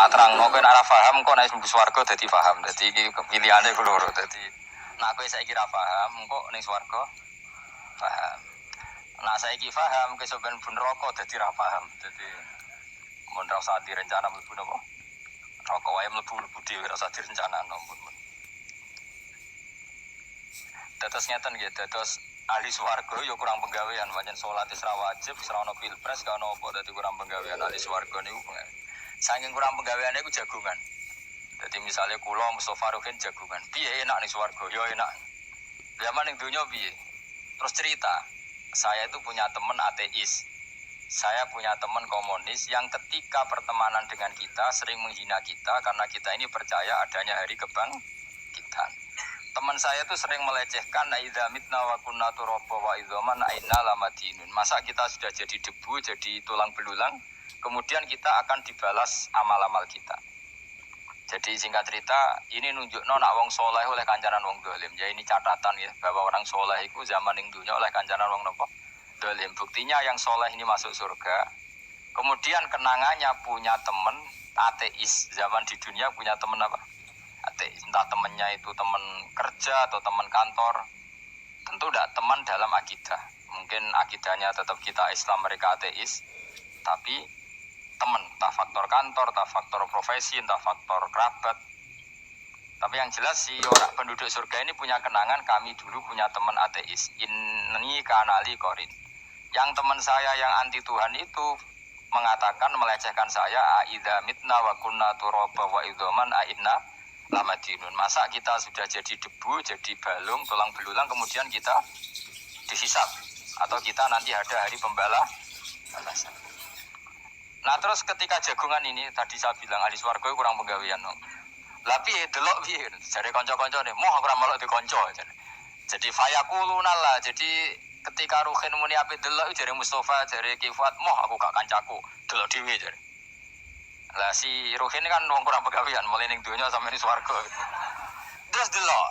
tak terangno kowe nek ora paham kok nek mlebu swarga dadi paham. Dadi iki pilihane ku loro. Dadi nek kowe saiki ora paham kok ning swarga paham. Nek saiki paham kowe sampeyan pun neraka dadi ora paham. Dadi mun ra usah direncana mlebu napa? Neraka wae mlebu dhewe ora usah direncanakno pun. Dados ngeten nggih, dados ahli swarga ya kurang penggawean, pancen salat wis ra wajib, ora ono pilpres, gak ono apa dadi kurang penggawean ahli swarga niku. Saking kurang penggaweane iku jagungan. Dadi misale kula Mustofa Ruhin jagungan. Piye enak ning swarga? Ya enak. Zaman ning donya piye? Terus cerita, saya itu punya teman ateis. Saya punya teman komunis yang ketika pertemanan dengan kita sering menghina kita karena kita ini percaya adanya hari kebangkitan. Teman saya itu sering melecehkan idza mitna wa kunna turaba wa idzaman aina lamadinun. Masa kita sudah jadi debu, jadi tulang belulang, kemudian kita akan dibalas amal-amal kita. Jadi singkat cerita, ini nunjukno nak wong soleh oleh kancanan wong dolim. Ya ini catatan ya, bahwa orang soleh itu zaman ning dunya oleh kancanan wong napa? Dolim. Buktinya yang soleh ini masuk surga. Kemudian kenangannya punya teman ateis. Zaman di dunia punya teman apa? Ateis. Entah temannya itu teman kerja atau teman kantor. Tentu tidak teman dalam akidah. Mungkin akidahnya tetap kita Islam, mereka ateis. Tapi teman, entah faktor kantor, entah faktor profesi, entah faktor kerabat. Tapi yang jelas si orang penduduk surga ini punya kenangan, kami dulu punya teman ateis. Ini kanali korin. Yang teman saya yang anti Tuhan itu mengatakan, melecehkan saya, aidza mitna wa kunna turaba wa idzaman aina lamadinun. Masa kita sudah jadi debu, jadi balung, tulang belulang, kemudian kita dihisab. Atau kita nanti ada hari pembalasan. Nah terus ketika jagungan ini, tadi saya bilang ahli swarga kurang penggawean. Lah piye delok piye? Jare kanca-kancane, "Moh ora melok di kanca." Jadi fayakuluna lah. Jadi ketika Ruhin muni ape delok jare Mustofa, jare Kifat, "Moh aku gak kancaku, delok dhewe." Jare. Lah si Ruhin kan wong kurang penggawean, mulai ning donya sampe ning swarga. Terus delok.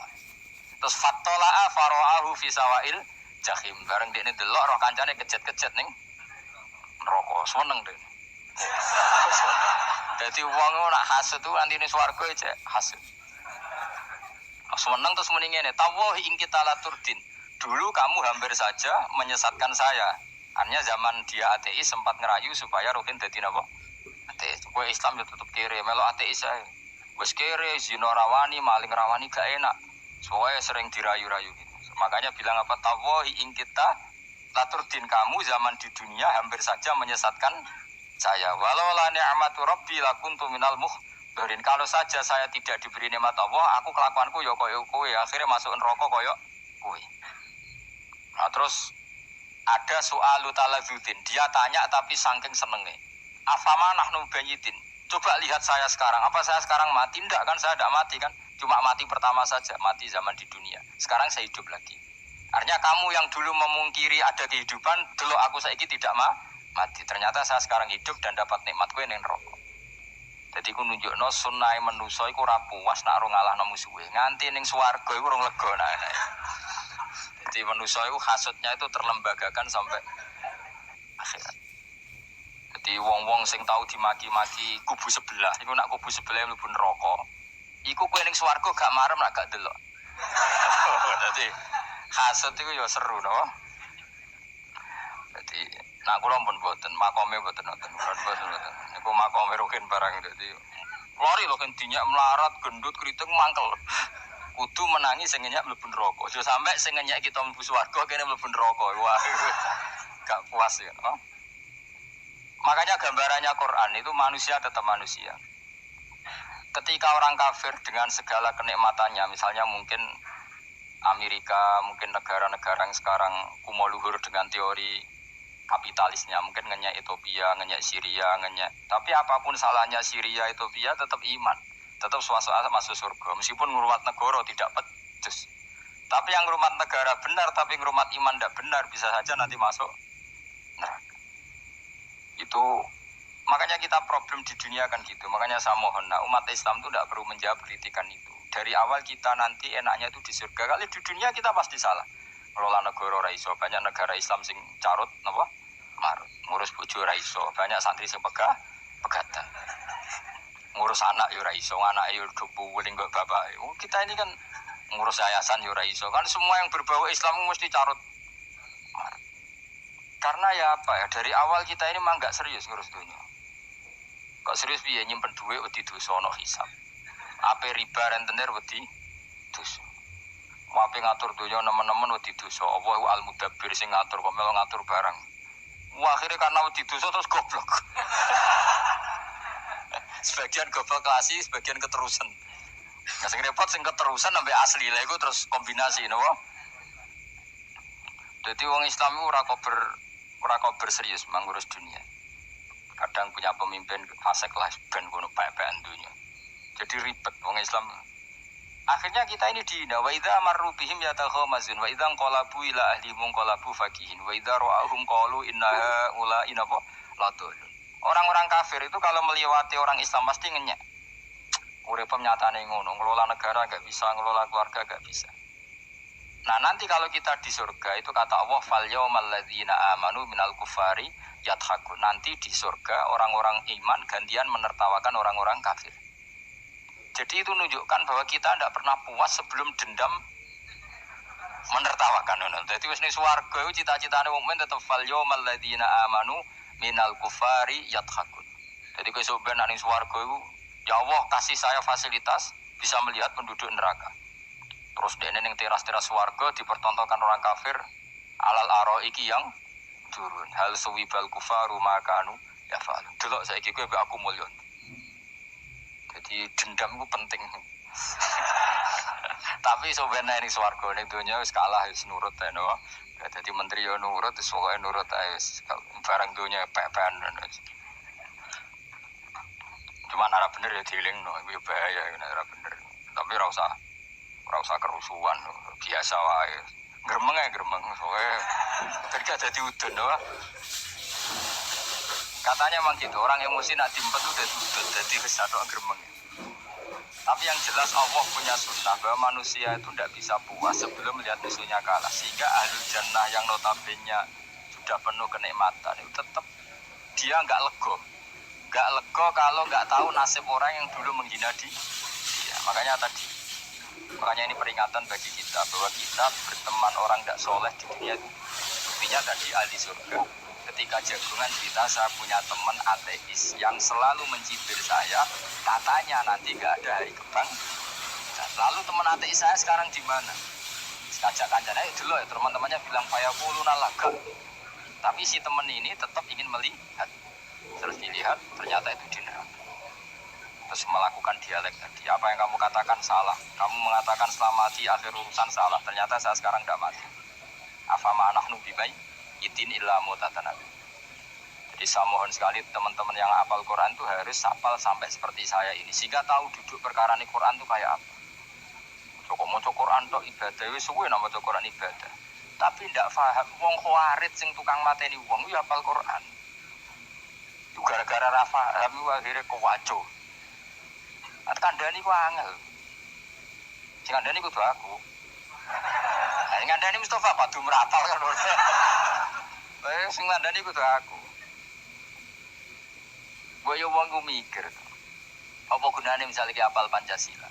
Terus fattala'a fara'ahu fi sawail jahim. Bareng dekne delok roh kancane kejet-kejet ning neraka. Seneng deh. Jadi wong nak hasud tuh nanti ning swarga aja hasud. Seneng terus muni ngene, "Tawahi ing kita laturdin." Dulu kamu hampir saja menyesatkan saya. Artinya zaman dia ateis sempat ngerayu supaya Ruhin dadi napa? Ateis. Kowe Islam yo tetep kere, melok ateis ae. Wis kere, zina rawani, maling rawani gak enak. Soalnya sering dirayu-rayu gitu. Makanya bilang apa? Tawahi ing kita laturdin, kamu zaman di dunia hampir saja menyesatkan saya. Walau la ni'matu rabbi lakuntu minal muhdharin. Kalau saja saya tidak diberi nikmat Allah, aku kelakuanku ya koyo kowe, akhirnya masuk neraka koyo kowe. Nah, terus ada soalu taladzudin. Dia tanya tapi saking senenge. Afama nahnu banyitin. Coba lihat saya sekarang. Apa saya sekarang mati? Enggak kan, saya tidak mati kan. Cuma mati pertama saja, mati zaman di dunia. Sekarang saya hidup lagi. Artinya kamu yang dulu memungkiri ada kehidupan, dulu aku saiki tidak mati. Ternyata saya sekarang hidup dan dapat nikmat kowe ning neraka. Jadi ku nunjukno sunnahe manusa iku ora puas nak ora ngalahno musuhe. Nganti ning swarga iku ora lega nek. Jadi manusa iku hasudnya itu terlembagakan sampai akhirat. Jadi wong-wong sing tahu dimaki-maki kubu sebelah, iku nak kubu sebelah mlebu neraka. Iku kowe ning swarga gak marem nak gak delok. Jadi hasud iku ya seru no. Jadi nak kula pun mboten, makome mboten nonton. Niku makome Ruhin barang dadi lori lho kan dinyak melarat, gendut, kriting mangkel. Kudu menangi sing ngenyak mlebu neraka. Aja sampe sing ngenyak kita mlebu swarga kene mlebu neraka. Wah. Gak puas ya, no? Makanya gambarannya Quran itu manusia tetap manusia. Ketika orang kafir dengan segala kenikmatannya, misalnya mungkin Amerika, mungkin negara-negara yang sekarang kumo luhur dengan teori kapitalisnya, mungkin ngenyak Ethiopia, ngenyak Syria, ngenyak. Tapi apapun salahnya Syria, Ethiopia tetap iman, tetap suasana masuk surga. Meskipun ngurmat negara tidak pecus. Tapi yang ngurmat negara benar, tapi ngurmat iman tidak benar, bisa saja nanti masuk neraka. Itu makanya kita problem di dunia kan gitu. Makanya saya mohon, nah, umat Islam itu tidak perlu menjawab kritikan itu. Dari awal kita nanti enaknya itu di surga. Kali di dunia kita pasti salah. Ngelola negara raiso, banyak negara Islam sing carut, napa? Marut. Ngurus bojo raiso, banyak santri sing pegatan. ngurus anak yo ora iso, anake yo do weling kok bapak. Kita ini kan ngurus yayasan yo ora iso. Kan semua yang berbau Islam mesti carut. Karena ya apa ya, dari awal kita ini memang enggak serius ngurus dunia. Kok serius piye nyimpen duit wedi dosa ono hisab. Ape riba rentenir wedi dosa. Ape ngatur dunia nemen-nemen wedi dosa. Apa iku al-mudabbir sing ngatur kok melu ngatur barang. Wah, akhirnya karena wedi dosa terus goblok. Sebagian goblok klasik, sebagian keterusan. Nah, sing repot sing keterusan sampai asli lah iku terus kombinasi napa? Jadi wong Islam itu ora kober serius mengurus dunia. Kadang punya pemimpin fase kelas ben ngono bae-baean dunia. Jadi ribet wong Islam. Akhirnya kita ini dihina wa idza marru bihim yatakhamazun wa idza qalabu ila ahlihim qalabu fakihin wa idza ra'ahum qalu inna ulaina ladul. Orang-orang kafir itu kalau melewati orang Islam pasti ngenyek. Urip nyatane ngono, ngelola negara enggak bisa, ngelola keluarga enggak bisa. Nah, nanti kalau kita di surga itu kata Allah fal yaumal ladzina amanu minal kufari yadhakun. Nanti di surga orang-orang iman gantian menertawakan orang-orang kafir. Jadi itu menunjukkan bahwa kita tidak pernah puas sebelum dendam menertawakan. Jadi wis ning swarga iku cita-citane wong mukmin tetep fal yaumal ladzina amanu minal kufari yadhakun. Jadi kowe sok ben ning swarga iku ya Allah kasih saya fasilitas bisa melihat penduduk neraka. Terus dene ning teras-teras swarga dipertontonkan orang kafir alal araiki yang turun. Hal suwibal kufaru makanu ya fa'al. Delok saiki kowe mbek aku mulya. Jadi dendam itu penting. Tapi sebenarnya ini swarga ning donya wis kalah wis nurut ae no. Dadi menteri yo nurut wis pokoke nurut ae barang donya pek-pekan. Cuma ora bener ya dielingno, iku bahaya nek ora bener. Tapi ora usah kerusuhan, biasa wae. Gremeng ae gremeng soalnya ketika jadi udun no. Katanya memang gitu, orang emosi nak dimpet itu udah udun, jadi kesatuan gremeng. Tapi yang jelas Allah punya sunnah bahwa manusia itu tidak bisa puas sebelum melihat musuhnya kalah. Sehingga ahli jannah yang notabene sudah penuh kenikmatan itu tetap dia nggak lego. Nggak lego kalau nggak tahu nasib orang yang dulu menghina dia. Makanya ini peringatan bagi kita bahwa kita berteman orang tidak soleh di dunia itu. Buktinya tadi ahli surga. Ketika jagungan cerita saya punya teman ateis yang selalu mencibir saya, katanya nanti nggak ada hari kebang. Lalu teman ateis saya sekarang di mana? Kajak-kajaknya dulu ya teman-temannya bilang fayaquluna laga. Tapi si teman ini tetap ingin melihat. Terus dilihat ternyata itu di neraka. Terus melakukan dialek tadi. Apa yang kamu katakan salah. Kamu mengatakan selamati akhir urusan salah. Ternyata saya sekarang tidak mati. Afama nahnu bibai itin illa mutatana. Jadi saya mohon sekali teman-teman yang hafal Quran itu harus hafal sampai seperti saya ini. Sehingga tahu duduk perkara ini Quran itu kayak apa. Kok mau Quran tok ibadah wis suwe nama Quran ibadah. Tapi ndak paham wong khawarit sing tukang mateni wong yo hafal Quran. Itu gara-gara ra paham akhirnya kewaco. Kandhani ku angel. Sing kandhani kudu aku. Sing kandhani Mustafa padu merapal kan. Sing kandhani kudu aku. Gue yo wong ku mikir. Apa gunane misalnya ki hafal Pancasila.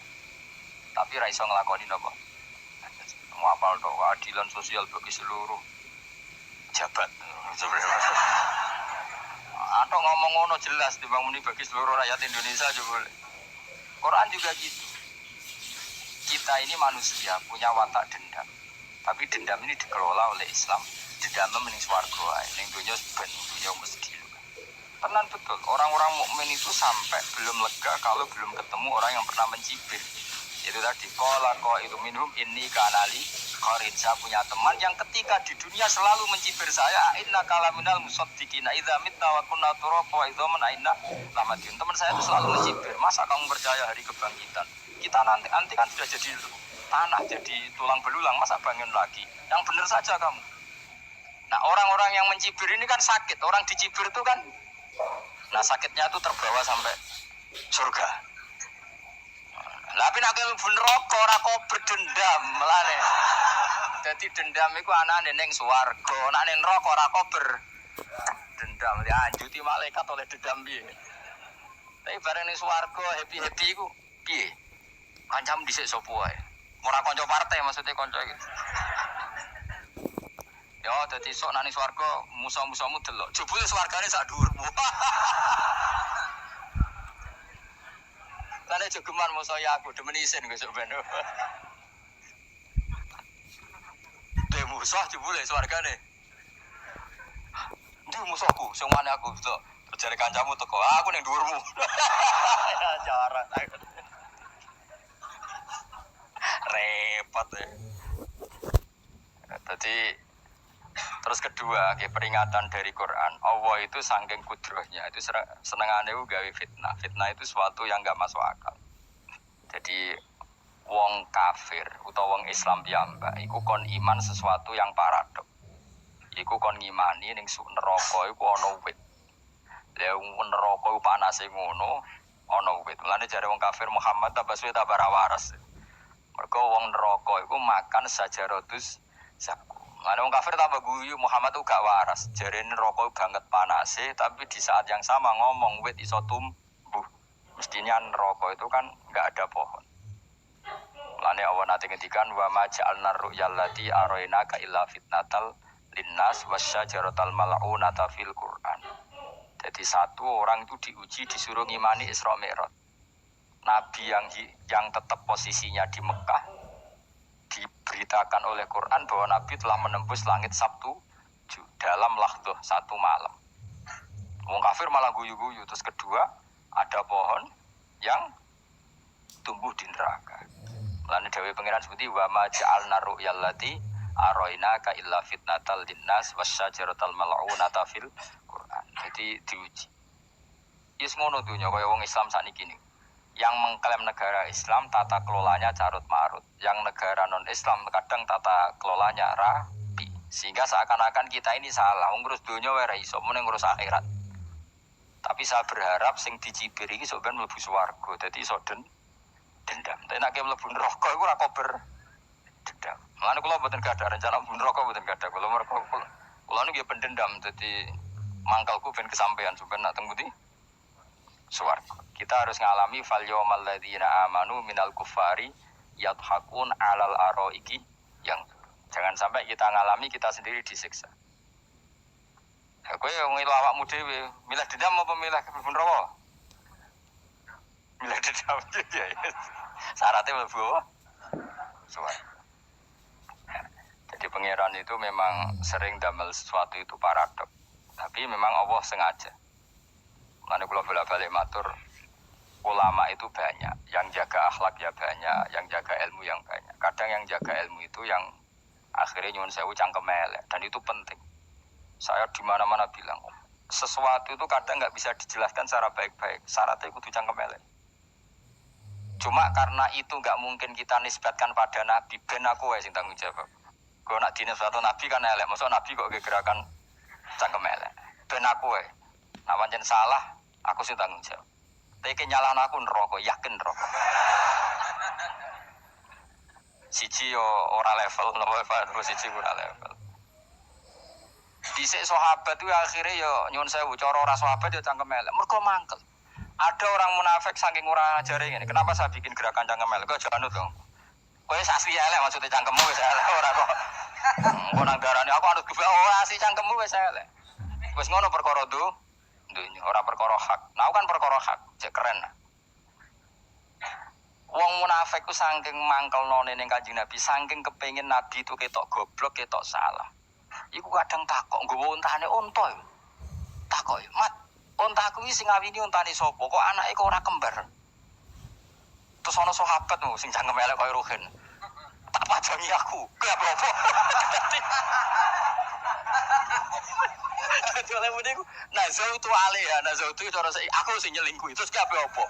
Tapi ra iso nglakoni napa? Ngapal tok keadilan sosial bagi seluruh jabat. Atau ngomong ngono jelas dibangun bagi seluruh rakyat Indonesia juga boleh. Quran juga gitu. Kita ini manusia punya watak dendam. Tapi dendam ini dikelola oleh Islam. Dendam mening swarga ae. Ning donya ben dunya mesti. Tenan betul. Orang-orang mukmin itu sampai belum lega kalau belum ketemu orang yang pernah mencibir. Itu tadi qala itu minhum inni kanali qarin. Saya punya teman yang ketika di dunia selalu mencibir saya, inna kalaminal musaddiqina idza mitta wa kunna turaba wa idzaman aina lamadun. Teman saya itu selalu mencibir, masa kamu percaya hari kebangkitan? Kita nanti kan sudah jadi tanah, jadi tulang belulang, masa bangun lagi? Yang benar saja kamu. Nah, orang-orang yang mencibir ini kan sakit. Orang dicibir itu kan sakitnya itu terbawa sampai surga. Tapi nek mlebu neraka ora kok berdendam melane. Dadi dendam iku anane ning swarga, nek ning neraka ora kok berdendam. Ya anjuti malaikat oleh dendam piye. Tapi bareng ning swarga happy-happy iku piye? Kancam dhisik sapa wae. Ora kanca partai maksudnya kanca iki. Ya dadi sok nang swarga musa-musamu delok. Jebule swargane sak dhuwurmu. Lane jogeman musa ya aku demen isin besok ben. Dhe musuh jebule swargane. Ndi musuhku sing mane aku tok. Jare kancamu teko, aku ning dhuwurmu. Ya jarak. Repot ya. Jadi terus kedua, peringatan dari Quran, Allah itu saking kudrohnya, itu senengane gawe fitnah. Fitnah itu sesuatu yang enggak masuk akal. Jadi wong kafir utawa wong Islam piyambak iku kon iman sesuatu yang paradok. Iku kon ngimani ning neraka iku ana wit. Lah neraka iku panase ngono, ana wit. Mulane jare wong kafir Muhammad tambah suwe tambah waras. Mergo wong neraka iku makan sajaratus zakum. Mulane wong kafir tambah guyu Muhammad tuh gak waras. Jarene neraka banget panase, tapi di saat yang sama ngomong wit iso tumbuh. Mestinya neraka itu kan enggak ada pohon. Mulane Allah nate ngendikan wa ma ja'alna ru'yal lati arainaka illa fitnatal linnas wasyajaratal mal'unata fil Qur'an. Jadi satu orang itu diuji disuruh ngimani Isra Mi'raj. Nabi yang tetap posisinya di Mekah diberitakan oleh Quran bahwa Nabi telah menembus langit Sabtu dalam lahdoh satu malam. Wong kafir malah guyu-guyu. Terus kedua, ada pohon yang tumbuh di neraka. Lalu Dewi Pengiran seperti wa ma ja'alna ru'yal lati arainaka illa fitnatal linnas wasyajaratal mal'unata fil Quran. Jadi diuji. Yes ngono dunya kaya wong Islam sakniki niku. Yang mengklaim negara Islam tata kelolanya carut marut, yang negara non Islam kadang tata kelolanya rapi, sehingga seakan-akan kita ini salah ngurus dunia ora iso mung ngurus akhirat. Tapi saya berharap sing dicibir iki sok ben mlebu swarga, dadi iso dendam. Tapi nek mlebu neraka iku ora kober dendam. Mulane kula mboten gadah rencana mlebu neraka mboten gadah. Kula niku ya pendendam, dadi mangkalku ben kesampaian sampeyan nak teng pundi swarga. Kita harus ngalami fal yawmal ladzina amanu minal kuffari yadhakun alal araiki yang jangan sampai kita ngalami kita sendiri disiksa. Kowe wong itu awakmu dhewe, milih dendam apa milih mlebu neraka? Milih dendam ya. Syaratnya mlebu swarga. Jadi pangeran itu memang sering damel sesuatu itu paradok. Tapi memang Allah sengaja. Mana kula bolak-balik matur, ulama itu banyak, yang jaga akhlak ya banyak, yang jaga ilmu yang banyak. Kadang yang jaga ilmu itu yang akhirnya nyuwun sewu cangkem elek, dan itu penting. Saya di mana-mana bilang, sesuatu itu kadang nggak bisa dijelaskan secara baik-baik, syaratnya kudu cangkem elek. Cuma karena itu nggak mungkin kita nisbatkan pada Nabi, ben aku sing tanggung jawab. Kalau nak dinisbatkan Nabi kan elek, maksudnya Nabi kok gerakan cangkem elek. Ben aku nah pancen salah, aku sing tanggung jawab. Tapi kenyalaan aku neraka, yakin neraka. Siji yo ora level, nomor siji ora level. Dhisik sahabat itu akhirnya yo nyuwun sewu cara ora sahabat yo cangkem elek. Mergo mangkel. Ada orang munafik saking ora ajare ngene. Kenapa saya bikin gerakan cangkem elek? Kok janut dong. Kowe asli elek maksudnya cangkemmu wis elek ora kok. Kok nang darane aku harus gebak asli cangkemmu wis elek. Wis ngono perkara dunya ora perkara hak. Nah kan perkara hak, cek keren. Wong munafik ku saking mangkelnone ning Kanjeng Nabi, saking kepengin Nabi itu ketok goblok, ketok salah. Iku kadang takok nggowo untane unta. Takok, "Mat, untaku iki sing ngawini untane sapa? Kok anake kok ora kembar?" Terus ana sahabatmu sing cangkem elek kaya Ruhin. Tak pajangi aku. Kuwi apa? Dadi oleh muni ku nazautu alaiha, nazautu cara aku sing nyelingkuhi. Terus kabeh apa?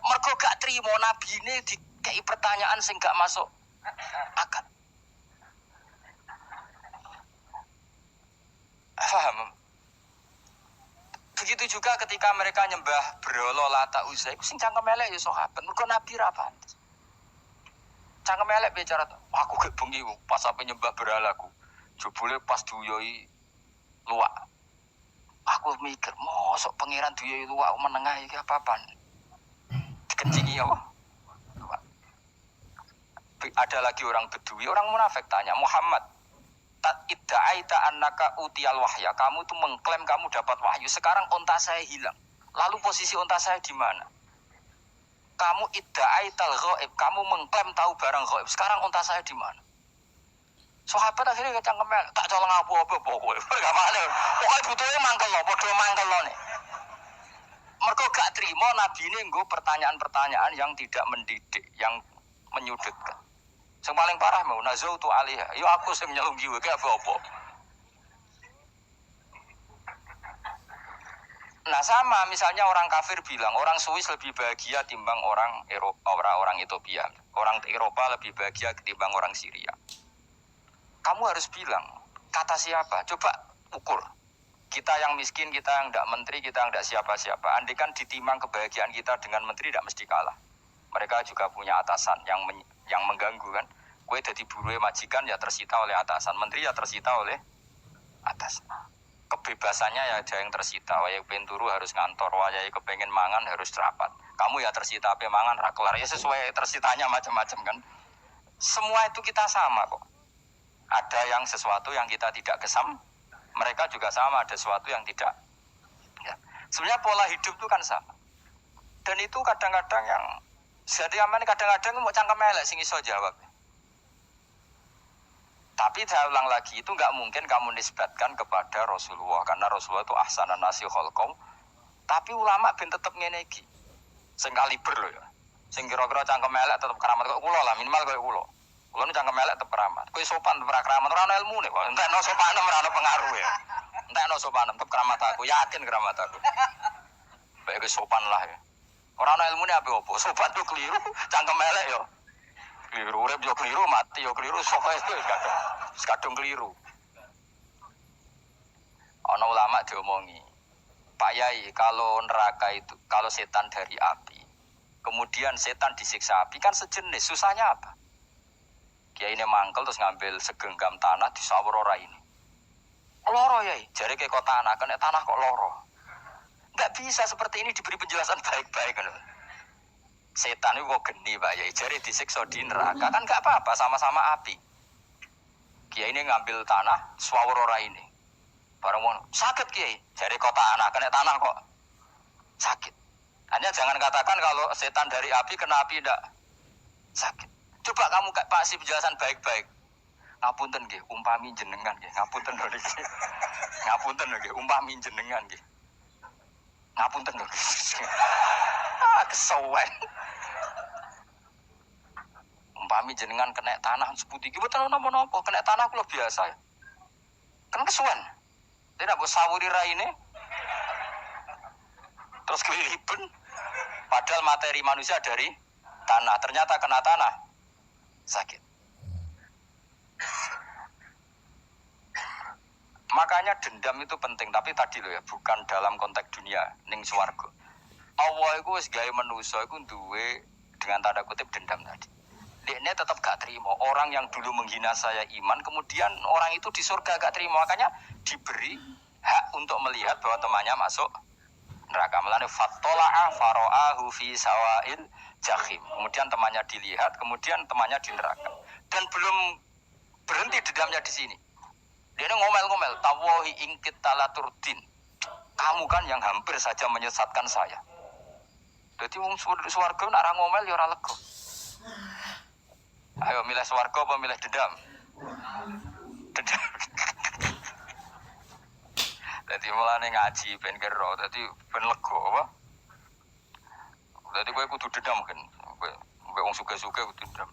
Mergo gak trimo nabine dikei pertanyaan sing gak masuk akal. Paham? Begitu juga ketika mereka nyembah berhala Lata Uzza, iku sing cangkem elek ya sahabat. Mergo Nabi ra pantes. Cangkem elek bicara, aku gek bengi pas sampe nyembah berhalaku. Jebule pas duyoi luwak. Aku mikir, mosok pangeran duwe itu wak menengah iki apa-apaan. Dikencingi apa? Ada lagi orang Bedui, orang munafik tanya, Muhammad, tat idda'aita annaka utiyal wahya. Kamu tuh mengklaim kamu dapat wahyu. Sekarang unta saya hilang. Lalu posisi unta saya di mana? Kamu idda'aital ghaib, kamu mengklaim tahu barang ghaib. Sekarang unta saya di mana? Sahabat akhirnya kecangkem tak colong apa-apa pokoknya. Gak mana. Pokoknya butuhnya mangkel lo, podo mangkel lo nih. Mereka gak terima Nabi ini nggo pertanyaan-pertanyaan yang tidak mendidik, yang menyudutkan. Yang paling parah mau nazautu alaiha. Yo aku sing nyelunggi wae apa-apa. Nah sama misalnya orang kafir bilang orang Swiss lebih bahagia timbang orang Eropa, orang Ethiopia. Orang Eropa lebih bahagia ketimbang orang Syria. Kamu harus bilang, kata siapa? Coba ukur. Kita yang miskin, kita yang tidak menteri, kita yang tidak siapa-siapa. Andai kan ditimang kebahagiaan kita dengan menteri tidak mesti kalah. Mereka juga punya atasan yang mengganggu kan. Kue jadi buruh majikan ya tersita oleh atasan. Menteri ya tersita oleh atasan. Kebebasannya ya ada yang tersita. Wayai penturu harus ngantor. Wayai kepengen mangan harus rapat. Kamu ya tersita ape mangan rakelar. Ya sesuai tersitanya macam-macam kan. Semua itu kita sama kok. Ada yang sesuatu yang kita tidak gesam, mereka juga sama ada sesuatu yang tidak. Ya. Sebenarnya pola hidup itu kan sama. Dan itu kadang-kadang yang jadi aman kadang-kadang mau cangkem elek sing iso jawab. Tapi saya ulang lagi itu nggak mungkin kamu nisbatkan kepada Rasulullah karena Rasulullah itu ahsanan nasi khalqom. Tapi ulama ben tetep ngene iki. Sing kaliber lho ya. Sing kira-kira cangkem elek tetep keramat kok kula lah minimal koyo kula. Kulo nu cangkem elek tetep keramat. Kowe sopan tetep keramat ora ana ilmune kok. Entekno sopan ora ana pengaruh ya. Entekno sopan tetep keramat aku, yakin keramat aku. Baik kowe sopan lah ya. Ora ana ilmune apa-apa. Sopan tuh keliru, cangkem elek yo. Keliru urip yo keliru, mati yo keliru, sopan itu kadung keliru. Ana ulama diomongi, Pak Yai, kalau neraka itu, kalau setan dari api, kemudian setan disiksa api kan sejenis, susahnya apa? Kiai ini mangkel terus ngambil segenggam tanah di sawur ora ini. Loro ya, jari ke kota tanah, kena tanah kok loro. Nggak bisa seperti ini diberi penjelasan baik-baik kan. Setan itu kok geni Pak Yai, jari disiksa di neraka kan nggak apa-apa, sama-sama api. Kiai ini ngambil tanah, sawur ora ini. Barang mau sakit Kiai, jari kota tanah, kena tanah kok sakit. Hanya jangan katakan kalau setan dari api kena api enggak sakit. Coba kamu kasih penjelasan baik-baik. Ngapunten nggih, umpami jenengan nggih. Ngapunten lho niki. Ngapunten lho nggih, umpami jenengan nggih. Ngapunten lho. Kesuwen. Umpami jenengan kena tanah seputi iki mboten napa-napa, kena tanah kula biasa. Kan kesuwen. Tidak mbok sawuri raine. Terus kelilipen. Padahal materi manusia dari tanah, ternyata kena tanah sakit. Makanya dendam itu penting, tapi tadi loh ya, bukan dalam konteks dunia ning swarga. Allah iku wis gawe manusa iku duwe dengan tanda kutip dendam tadi. Dekne tetap gak terima orang yang dulu menghina saya iman, kemudian orang itu di surga gak terima, makanya diberi hak untuk melihat bahwa temannya masuk neraka. Melane fattola'a fara'ahu fi sawa'il jahim. Kemudian temannya dilihat, kemudian temannya di neraka. Dan belum berhenti dendamnya di sini. Dia ini ngomel-ngomel, tawahi ingkit talaturdin. Kamu kan yang hampir saja menyesatkan saya. Jadi wong swarga nak ra ngomel ya ora lega. Ayo milih swarga apa milih dendam? Dendam. Jadi mulane ngaji ben kero, dadi ben lega apa? Dadi kowe kudu dendam kan. Kowe wong suga-suga kudu dendam.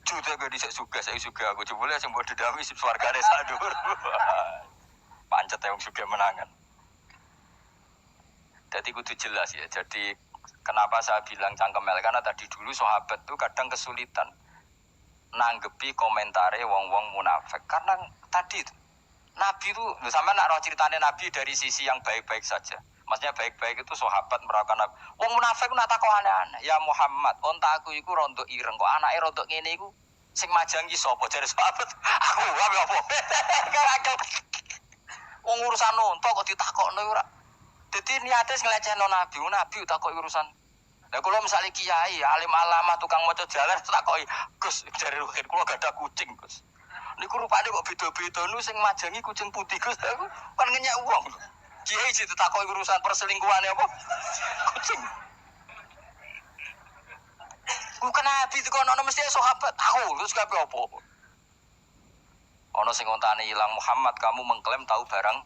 Jute gak dhisik suga, saya suga aku jebule sing mbok dendami sip swargane sadur. Pancet wong suga menangan. Jadi kudu jelas ya. Jadi kenapa saya bilang cangkemel karena tadi dulu sahabat tuh kadang kesulitan nanggepi komentare wong-wong munafik. Karena tadi itu Nabi itu, sama nak roh ceritanya Nabi dari sisi yang baik-baik saja. Maksudnya baik-baik itu sahabat merawakan Nabi. Wong munafik nak takok aneh-aneh. Ya Muhammad, onta aku iku rontok ireng kok anake rontok ngene iku sing majangi sapa jare sahabat. Aku apa? Wong urusan onta kok ditakokno ora. Dadi niate ngelecehno nabi takoki urusan. Lah kula misale kiai, alim alamah tukang maca jalan takoki, "Gus, jare ruhin kula gak ada kucing, Gus." Niku rupane kok beda-beda nu sing majangi kucing putih, Gus. Aku kan ngenyek wong. Kiai ditakoki urusan perselingkuhane apa? Kucing. Bukan nabi itu kono mesti sahabat tahu terus kabeh apa? Ono sing ontane hilang Muhammad, kamu mengklaim tahu barang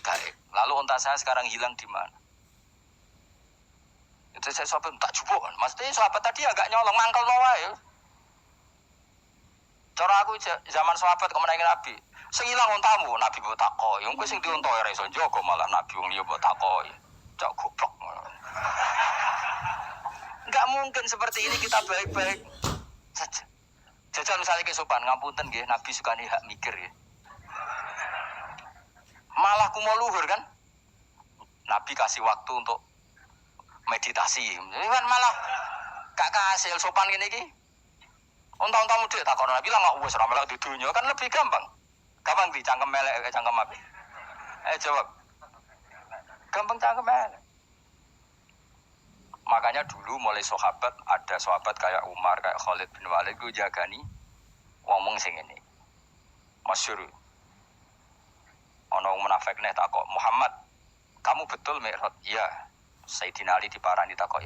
gaib. Lalu onta saya sekarang hilang di mana? Itu saya sahabat tak jupuk kan. Maksudnya sahabat tadi agak nyolong mangkel noa ya. Cara aku zaman sahabat kok menangi nabi. Sing hilang ontamu, nabi mbok takoi. Wong kowe sing dionto ora iso njogo malah nabi wong liya mbok takoi. Cok goblok. Enggak mungkin seperti ini kita baik-baik saja. Jajal misalnya kesopan, ngapunten nggih, Nabi sukani hak mikir ya. Malah kumo luhur kan? Nabi kasih waktu untuk meditasi. Ini kan malah gak kasil sopan gini iki. Unta-untamu dhek takono Nabi lah gak wis ora melok di dunya kan lebih gampang. Gampang di cangkem melek cangkem apik. Jawab. Gampang cangkem melek. Makanya dulu mulai sahabat, ada sahabat kayak Umar, kayak Khalid bin Walid itu jagani wong sing ini. Masyhur. Ana wong munafik nek takok, "Muhammad, kamu betul mi'raj?" "Iya." Sayyidina Ali diparani takok,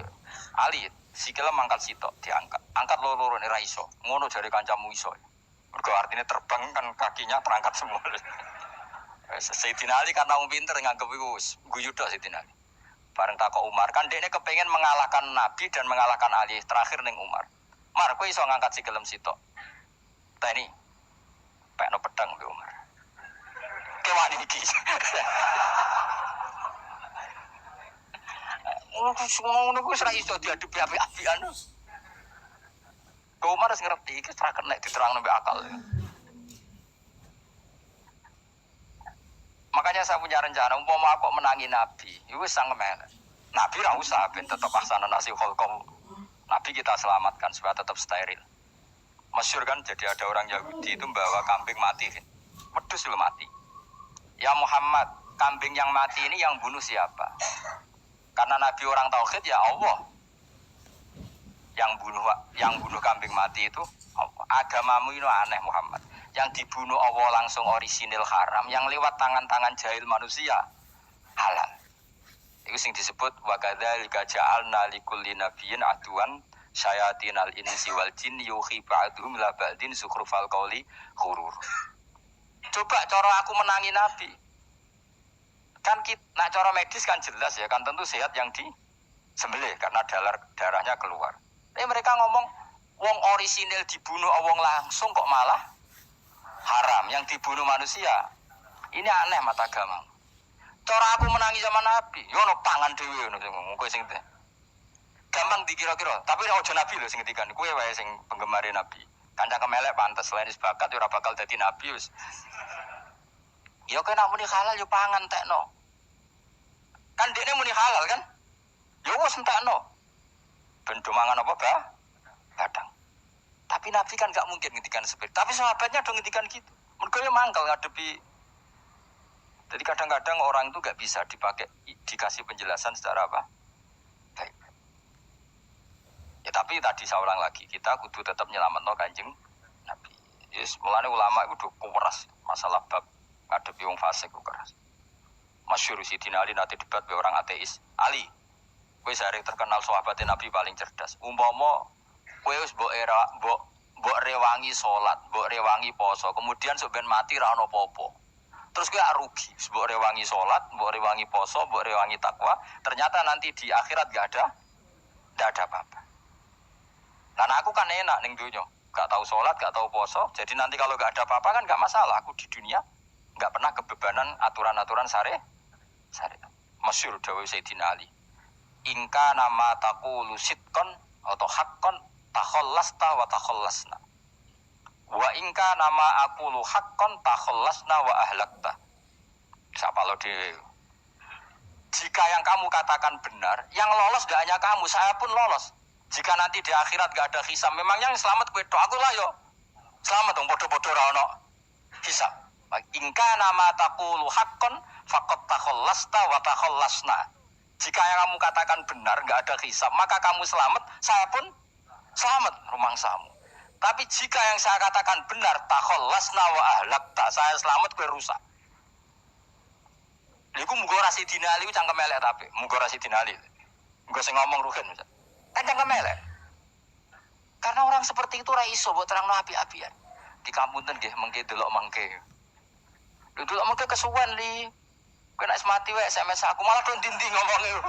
"Ali, sikile mangkat sitok diangkat. Angkat loro-loro ora iso. Ngono jare kancamu iso." Mergo artine terbang kan kakinya terangkat semua. Sayyidina Ali kan wong pinter nganggep iku wis guyu tok Sayyidina Ali. Bareng takok Umar, kan dekne kepengen mengalahkan Nabi dan mengalahkan Ali. Terakhir ning Umar. "Mar, kowe iso ngangkat sikilem sitok." "Tani, pekno pedang mbek Umar." Kewani iki. Ngono ku ora iso diadepi apik-apikan. Umar wis ngerti iki ora kena diterangno mbek akal. Makanya saya punya rencana, umpama aku menangi Nabi, itu sangat melek. Nabi ora usah ben tetep ahsana nasi kholqom. Nabi kita selamatkan supaya tetap steril. Masyhur kan, jadi ada orang Yahudi itu membawa kambing mati. Wedhus lu mati. "Ya Muhammad, kambing yang mati ini yang bunuh siapa?" Karena Nabi orang tauhid ya Allah. Yang bunuh kambing mati itu Allah. Agamamu ini aneh Muhammad. Yang dibunuh Allah langsung orisinil haram, yang lewat tangan-tangan jahil manusia halal. Itu sing disebut wa kadzalika ja'alna likulli nabiyyin aduwan syayatinal insi wal jin yuhi ba'dhum la ba'din zukhrufal qauli ghurur. Coba cara aku menangi Nabi. Kan nak cara medis kan jelas ya, kan tentu sehat yang disembelih karena darahnya keluar. Tapi mereka ngomong wong orisinil dibunuh wong langsung kok malah haram, yang dibunuh manusia. Ini aneh mata agama. Cara aku menangi sama Nabi, yo no pangan dhewe ngono kowe sing gampang dikira-kira, tapi ora aja Nabi lho sing ngendikan, kowe wae sing penggemar Nabi. Kanca kemelek pantes lain sebakat yo ora bakal dadi nabi wis. Yo kena muni halal yo pangan tekno. Kan dekne muni halal kan? Yo wis entekno. Ben do mangan apa, Bah? Kadang. Tapi Nabi kan gak mungkin ngendikan seperti itu. Tapi sahabatnya dong ngendikan gitu. Mereka ya mangkal ngadepi. Jadi kadang-kadang orang itu gak bisa dikasih penjelasan secara apa? Baik. Ya tapi tadi saya ulang lagi, kita kudu tetap nyelametno Kanjeng Nabi. Yes, mulane ulama itu keras masalah bab ngadepi wong fasik itu keras. Masyhur Sidina Ali nanti debat be orang ateis. "Ali, kowe sare terkenal sahabatnya Nabi paling cerdas. Umpama kowe wis mbok rewangi salat, mbok rewangi poso, kemudian sok ben mati ra ono apa-apa. Terus kowe rugi, mbok rewangi salat, mbok rewangi poso, mbok rewangi takwa, ternyata nanti di akhirat gak ada apa-apa. Karena aku kan enak ning dunya, gak tahu salat, gak tahu poso, jadi nanti kalau gak ada apa-apa kan gak masalah. Aku di dunia gak pernah kebebanan aturan-aturan syariat. Masyhur dawuh Sayyidina Ali. "Ingka nama taqulu sidqan atau haqqan takhallasta wa takhallasna. Wa ingka nama aqulu haqqan takhallasna wa ahlakta." Siapa lo di? Jika yang kamu katakan benar, yang lolos gak hanya kamu, saya pun lolos. Jika nanti di akhirat gak ada hisab, memangnya yang selamat kowe tok, aku lah yo. Selamat dong, podo-podo ra ono hisab. Ingka nama taqulu haqqan Faqad takhallasta wa takhallasna. Jika yang kamu katakan benar, enggak ada hisab, maka kamu selamat, saya pun selamat rumangsamu. Tapi jika yang saya katakan benar, takhallasna wa ahlakta, saya selamat kowe rusak. Iku muga ora sidinali cangkem elek tapi, muga ora sidinali. Muga sing ngomong rugen. Kan cangkem elek. Karena orang seperti itu ra iso mbok terangno api-apian. Di kampunten nggih mengke delok mangke. Delok mangke kesuwen li. Kena mati wae SMS aku malah kon dindi ngomongnya.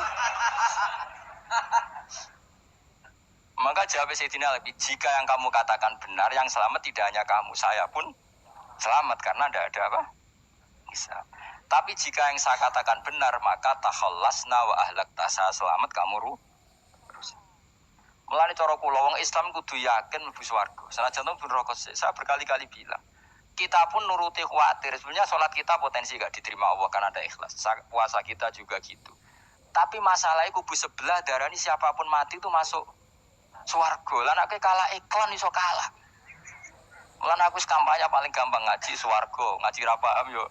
Maka jawab Sayyidina Ali, jika yang kamu katakan benar, yang selamat tidak hanya kamu, saya pun selamat karena tidak ada apa? Bisa. Tapi jika yang saya katakan benar, maka takhallasna wa ahlakta, saya selamat, kamu rusak. Mulane cara kula wong Islam kudu yakin mlebu swarga. Senajan pun rokok saya berkali-kali bilang, kita pun nuruti khawatir. Sebenarnya sholat kita potensi gak diterima Allah karena ada ikhlas. Puasa kita juga gitu. Tapi masalahnya kubu sebelah darani siapapun mati itu masuk swarga. Lan aku kalah iklan iso kalah. Lan aku kampanye paling gampang ngaji swarga, ngaji ra paham yo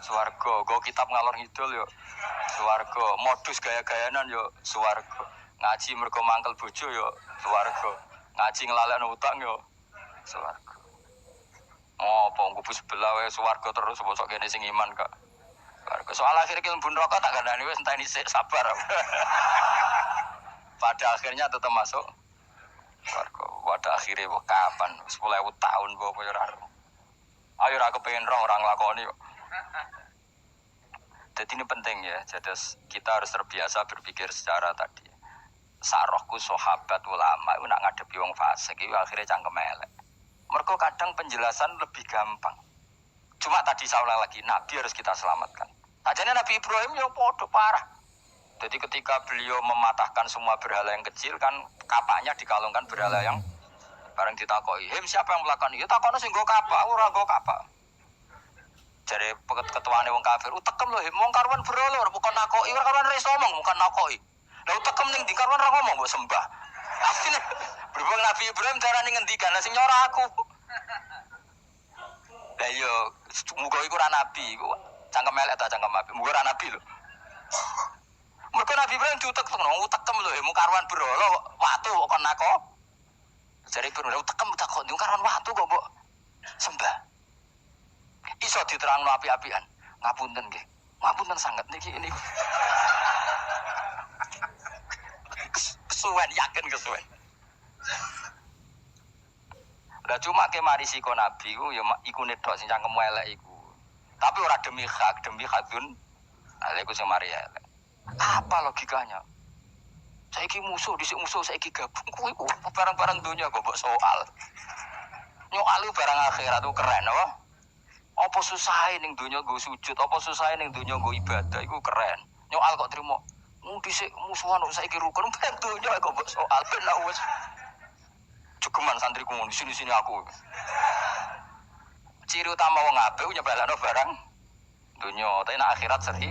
swarga, go kitab ngalor ngidul yo swarga, modus gaya-gayanan yo swarga. Ngaji mergo mangkel bojo yo swarga. Ngaji nglalekno utang yo swarga. Oh, kubu sebelah wae swarga terus bosok kene sing iman kok. Soal akhir ki mlebu neraka tak kandhani wis enteni sik sabar. Pada akhirnya tetap masuk swarga. Pada akhirnya kapan? 10.000 tahun apa ya ora. Ayo ora kepengin orang nglakoni kok. Jadi ini penting ya. Jadi kita harus terbiasa berpikir secara tadi. Sarohku sahabat ulama itu nak ngadepi wong fasik itu akhirnya cangkem elek. Mereka kadang penjelasan lebih gampang. Cuma tadi saya ulang lagi, Nabi harus kita selamatkan. Ajanya Nabi Ibrahim yang podo parah. Jadi ketika beliau mematahkan semua berhala yang kecil kan kapaknya dikalungkan berhala yang bareng ditakoi. Siapa yang melakukan itu? Takono sing nggo kapak, ora nggo kapak. Jare ketuane wong kafir, utekem lho, wong karuan berhala bukan nakoi, ora karuan reso omong bukan nakoi. Lah utekem ning ndi karuan ora ngomong mbok sembah. Akhirnya berhubung Nabi Ibrahim darani ngendikan, lah sing nyora aku. Lah yo muga iku ora nabi, iku cangkem elek ta cangkem apik. Muga ora nabi lho. Mergo Nabi Ibrahim utekem lho, mu karuan berhala watu kok nako. Jare Ibrahim utekem takon karuan watu kok mbok sembah. Iso diterangno api-apian. Ngapunten nggih. Ngapunten sanget niki ini. Kesuwen yakin kesuwen. Lah cuma ke mari siko Nabi ku ya iku nedok sing cangkem elek iku. Tapi ora demi hakun. Lah iku sing mari elek. Apa logikanya? Saiki musuh dhisik musuh saiki gabung kuwi barang-barang dunia kok mbok soal. Nyoali barang akhirat itu keren apa? Apa susahe ning dunia nggo sujud, apa susahe ning dunia nggo ibadah iku keren. Nyoal kok trimo. Dhisik musuhan kok saiki rukun ben dunia kok mbok soal ben wis. Cukuman santriku ngono sini-sini aku. Ciri utama wong apik nyebalano barang dunia, tapi nek akhirat seri.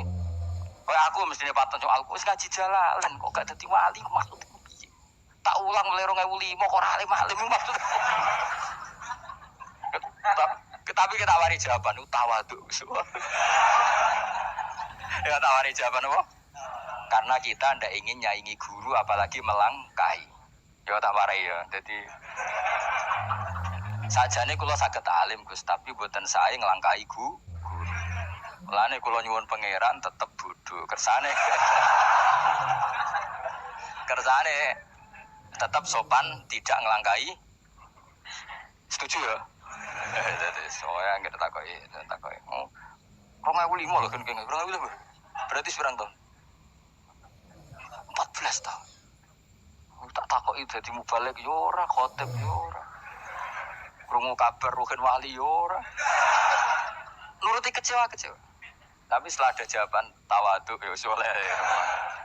Kaya aku mestine paton soal aku wis ngaji jalalan kok gak dadi wali maksudku piye? Tak ulang mulai 2005 kok ora alim-alim maksud. Tapi kita wari jawaban tawadhu. Ya tawari jawaban apa? Karena kita ndak ingin nyaingi guru apalagi melangkai. Ya tak warai ya. Jadi sajane kula saged alim Gus, tapi mboten sae nglangkai guru. Mulane kula nyuwun pangeran tetep bodho. Kersane tetap sopan, tidak ngelangkai. Setuju ya? Jadi soalnya nggak takoki. 2005 loh kan kayaknya. 2005 berarti seberang tahun? 14 tahun. Tak takoki dadi mubalek yo ora, khotib yo ora. Krungu kabar ruhin wali yo ora. Nuruti kecewa. Tapi setelah ada jawaban tawadhu ya soleh.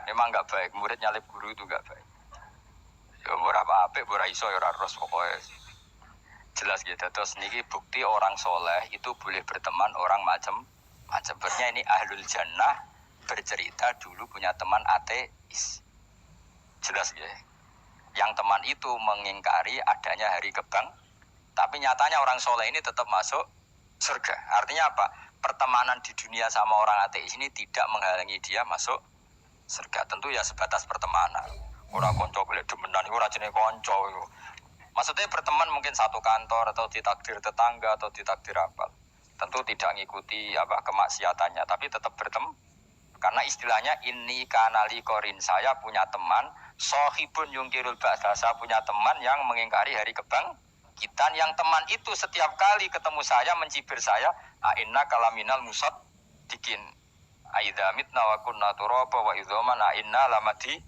Memang enggak baik, murid nyalip guru itu enggak baik. Ya ora apik, ora iso ya ora terus pokoke. Jelas gitu. Terus niki bukti orang soleh itu boleh berteman orang macam. Sebenarnya ini ahlul jannah bercerita dulu punya teman ateis. Jelas ya. Yang teman itu mengingkari adanya hari kebang. Tapi nyatanya orang soleh ini tetap masuk surga. Artinya apa? pertemanan di dunia sama orang ateis ini tidak menghalangi dia masuk surga. Tentu ya sebatas pertemanan. Ora konco golek demenan iku ora jenenge konco iku. Maksudnya berteman mungkin satu kantor atau ditakdir tetangga atau ditakdir apa. Tentu tidak mengikuti kemaksiatannya, tapi tetap berteman. Karena istilahnya ini kanali korin, saya punya teman, sohibun yungkirul ba'sa, saya punya teman yang mengingkari hari kebangkitan. Yang teman itu setiap kali ketemu saya mencibir saya, inna kalaminal musad dikin aidha mitna wa kunna turaba wa idzaman inna lamati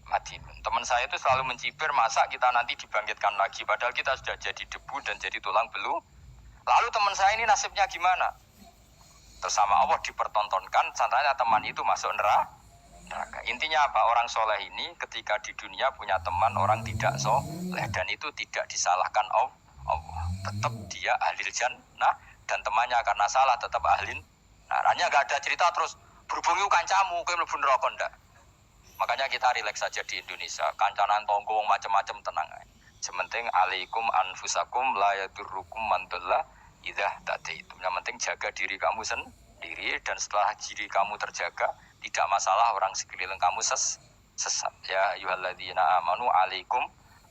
mati. Teman saya itu selalu mencibir, masa kita nanti dibangkitkan lagi, padahal kita sudah jadi debu dan jadi tulang belulang. Lalu teman saya ini nasibnya gimana? Terus sama Allah dipertontonkan, contohnya teman itu masuk neraka. Intinya apa? Orang soleh ini ketika di dunia punya teman orang tidak soleh, dan itu tidak disalahkan Allah. Tetap dia ahlil jannah, dan temannya karena salah tetap ahlin. Nah, hanya nggak ada cerita terus berhubungi kancamu, kowe mlebu neraka ndak. Makanya kita rileks saja di Indonesia. Kancanan tonggo macam-macam tenang aja. Sementing alaikum anfusakum la yadurrukum man dhalla idza tadaitum. Yang penting jaga diri kamu sendiri, dan setelah diri kamu terjaga, tidak masalah orang sekeliling kamu sesat. Ya ayyuhalladzina amanu alaikum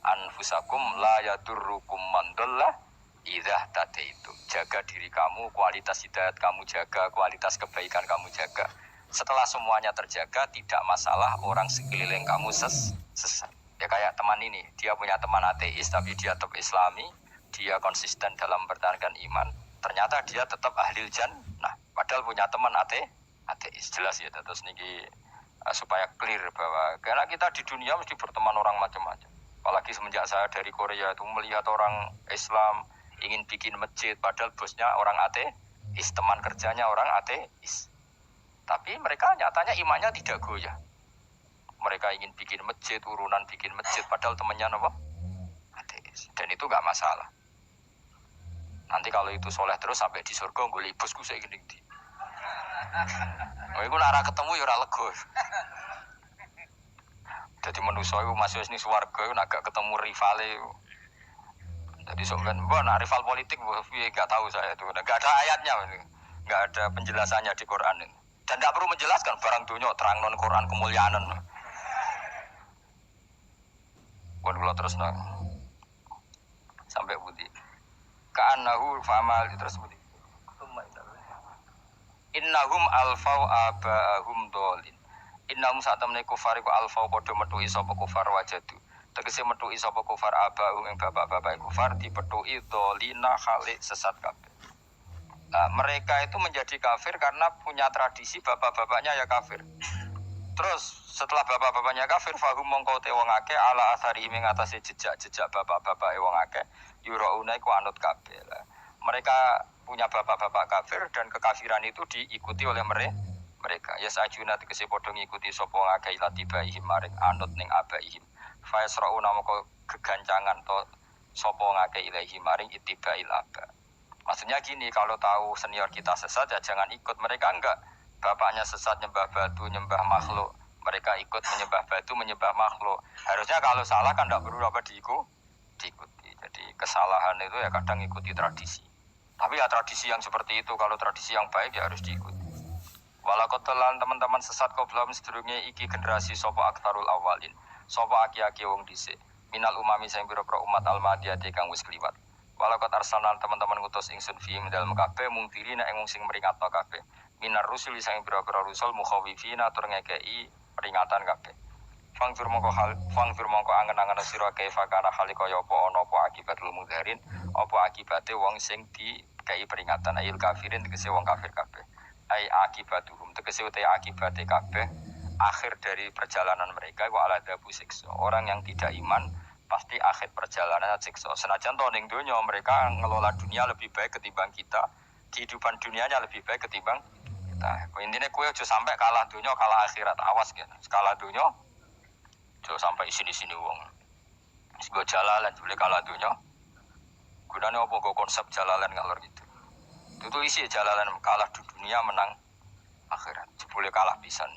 anfusakum la yadurrukum man dhalla idza tadaitum. Jaga diri kamu, kualitas hidayat kamu jaga, kualitas kebaikan kamu jaga. Setelah semuanya terjaga, tidak masalah orang sekeliling kamu sesat. Ya kayak teman ini, dia punya teman ateis tapi dia tetap islami, dia konsisten dalam mempertahankan iman. Ternyata dia tetap ahlil jannah, padahal punya teman ateis. Jelas ya, terus niki supaya clear bahwa karena kita di dunia mesti berteman orang macam-macam. Apalagi semenjak saya dari Korea itu melihat orang Islam ingin bikin masjid, padahal bosnya orang ateis, teman kerjanya orang ateis. Tapi mereka nyatanya imannya tidak goyah. Mereka ingin bikin masjid, urunan bikin masjid, padahal temannya apa? Ateis. Dan itu gak masalah. Nanti kalau itu soleh terus sampai di surga, gue bosku saya gini. Oh, itu nara ketemu ya ora lega. Jadi manusia itu masih ini swarga, itu agak ketemu rivale. Jadi sebenarnya rival politik, gak tahu saya itu. Gak ada ayatnya, gak ada penjelasannya di Quran ini. Dan tidak perlu menjelaskan barang dunia terang non Quran kemuliaan. Bukan kalau terus sampai budi. Ka'annahu fa'amal terus budi. Innahum alfau aba'ahum dolin. Innahum saat temen kufar iku alfau podo metu'i sapa kufar wajadu. Tegese metu'i sapa kufar aba'ahum ing bapak-bapak kufar dipetu'i dolina khalik sesat kabeh. Mereka itu menjadi kafir karena punya tradisi bapak-bapaknya ya kafir. Terus setelah bapak-bapaknya kafir, fahum mongko te wong akeh ala asari ing atase jejak-jejak bapak-bapak wong akeh yurauna iku anut kabeh. Mereka punya bapak-bapak kafir dan kekafiran itu diikuti oleh mereka. Ya sajuna tegese padha ngikuti sapa wong akeh latibaihim maring anut ning abaihim. Fa yasrauna mongko gegancangan to sapa wong akeh ilahi maring ittibail aba. Maksudnya gini, kalau tahu senior kita sesat ya jangan ikut. Mereka enggak, bapaknya sesat nyembah batu, nyembah makhluk. Mereka ikut menyembah batu, menyembah makhluk. Harusnya kalau salah kan enggak perlu diikuti. Jadi kesalahan itu ya kadang ikuti tradisi. Tapi ya tradisi yang seperti itu, kalau tradisi yang baik ya harus diikuti. Walakotelan teman-teman sesat kau belum sedurunge iki generasi sopo aktarul awalin. Sopo aki-aki wong dhisik. Minal umami sing pira-pira umat al-madiyati kang wis kliwat. Walakat arsalan teman-teman ngutus ingsun fi dalam kabeh mungkiri nek wong sing meringatno kabeh. Minar rusul sing pira-pira rusul mukhawifina tur ngekeki peringatan kabeh. Fangfir mongko angen-angen sira kaifa kana hali kaya apa ana apa akibatul mudharin, apa akibate wong sing dikai peringatan ayil kafirin tegese wong kafir kabeh. Ai akibatuhum tegese uta akibate kabeh akhir dari perjalanan mereka wa ala dabu siksa. Orang yang tidak iman pasti akhir perjalanan siksa. Senajan to ning donya mereka ngelola dunia lebih baik ketimbang kita. Kehidupan dunianya lebih baik ketimbang kita. Intine kowe aja sampai kalah donya kalah akhirat. Awas kan. Kalah donya aja sampai sini-sini wong. Wis go jalalan boleh kalah donya. Gunane apa go konsep jalalan ngalor gitu. Itu isi jalalan kalah di dunia menang akhirat. Boleh kalah pisan.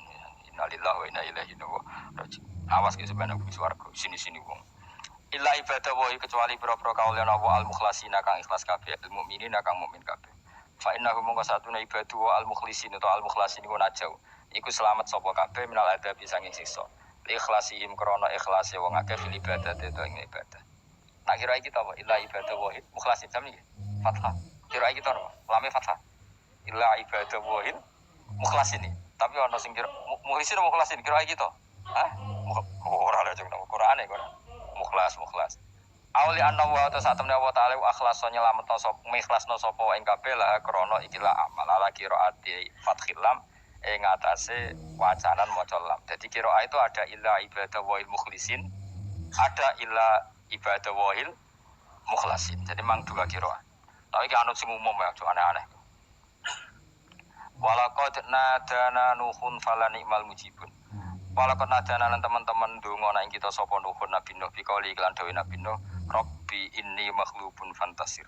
Innalillahi wa inna ilaihi raji'un. Awas ke sebenarnya swarga sini-sini wong. Illa ibadah wa kecuali pira-pira kaul yang Allah al-mukhlasina kang ikhlas kabeh, al mukminina kang mukmin kabeh. Fa innahu mongko satuna ibadu al mukhlisin atau al mukhlasin iku najau. Iku selamat sapa kabeh minal adabi sanging siksa. Li ikhlasihim krana ikhlase wong akeh fil ibadah itu ing ibadah. Nak kira iki ta apa? Illa ibadah wahid mukhlasin jam iki. Fathah. Kira iki ta apa? Lame fathah. Illa ibadah wahid mukhlasin. Tapi ana sing kira mukhlisin apa mukhlasin kira iki to. Hah? Ora lha jeng nang Qur'ane kok. Mukhlas. Auli anna wa ta satamne wa ta'ala akhlaso nyelametno sapa mikhlasno sapa ing kabeh la krana ikilah amal ala qiraati fathil lam ing atase wacanan maca lam. Dadi qiraat itu ada illa ibadah wahil mukhlisin, ada illa ibadah wahil mukhlasin. Jadi mang dua qiraat. Tapi ki anut sing umum ya, aneh-aneh. Walaqad nadana nuhun falani'mal mujibun. Walaqad nadana lan teman-teman donga nek kita sapa nuhun Nabi Nuh bikauli iklan dawe Nabi Nuh, Rabbi inni maghlubun fantasir.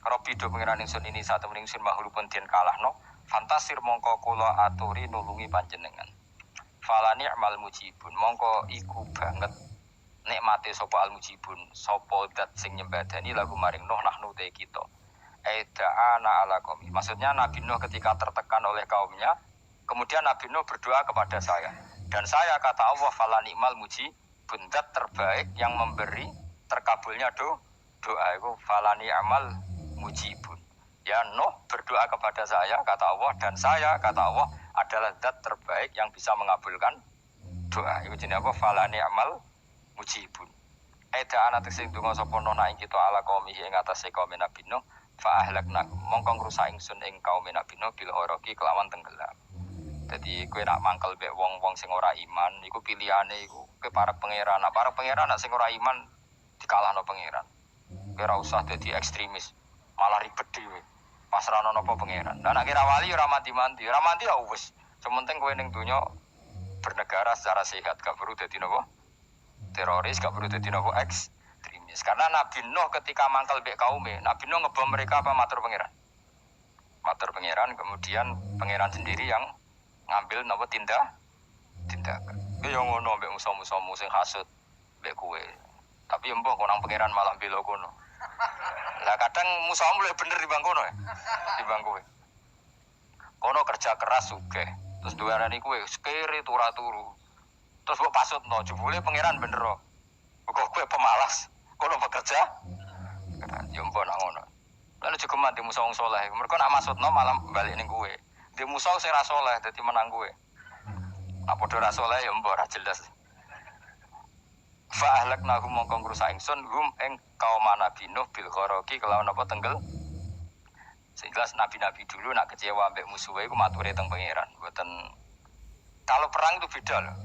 Rabbi do pengiran ingsun ini satu ingsun maghlubun den kalahno, fantasir mongko kula aturi nulungi panjenengan. Falani'mal mujibun, mongko iku banget nikmate sapa al mujibun, sapa dat sing nyembadani lagu maring Nuh nahnu te kita. Aida'ana ala qaumi. Maksudnya Nabi Nuh ketika tertekan oleh kaumnya, kemudian Nabi Nuh berdoa kepada saya. Dan saya kata Allah falani'mal mujibun, dat terbaik yang memberi terkabulnya doa itu falani'mal mujibun. Ya Nuh berdoa kepada saya kata Allah, dan saya kata Allah adalah dat terbaik yang bisa mengabulkan doa. Itu jenis apa? Falani'mal mujibun. Aida'ana tesing donga sapa Nuh ing kita ala qaumi ing atase kaum Nabi Nuh. Fa ahlakna mongko ngrusak ingsun ing kaum Nabi Nuh bil ghoroqi kelawan tenggelam. Jadi kowe nak mangkel mbek wong-wong sing ora iman iku pilihane iku kowe para pangeran. Nah, para pangeran nak sing ora iman dikalahno pangeran. Kowe ora usah dadi ekstremis, malah ribet dhewe. Pasrahno napa pangeran. Lah nek kira wali ora mati-mati, ora mati ya wis. Sementing kowe ning donya bernegara secara sehat, gak perlu dadi napa teroris, gak perlu dadi napa ekstremis. Karena Nabi Nuh ketika mangkel mbek kaume, Nabi Nuh ngebom mereka apa matur pangeran? Matur pangeran, kemudian pangeran sendiri yang ngambil napa tindakan. Kowe yo ngono mbek musuh-musuhmu sing hasud mbek kowe. Tapi yo mbok konang pangeran malah bela kono. Lah kadang musuhmu luwih bener timbang kono ya. Timbang kowe. Kono kerja keras sugih. Terus duarani kowe sekere turu. Terus kok pasutno jebule pangeran bener kok. Kok kowe pemalas. Kono bekerja. Yo mbok nang ngono. Lalu juga mati musuh wong saleh. Mergo nak maksudno malah balik ning kowe. Di musuh sing ra saleh dadi menang kowe. Apa padha ra saleh ya mbok ra jelas. Fa ahlaknahum mongko ngrusak ingsun hum ing kaum Nabi Nuh bil ghoroqi kelawan apa tenggel. Sing jelas nabi-nabi dulu nak kecewa mbek musuhe iku mature teng pangeran. Mboten kalau perang itu beda loh.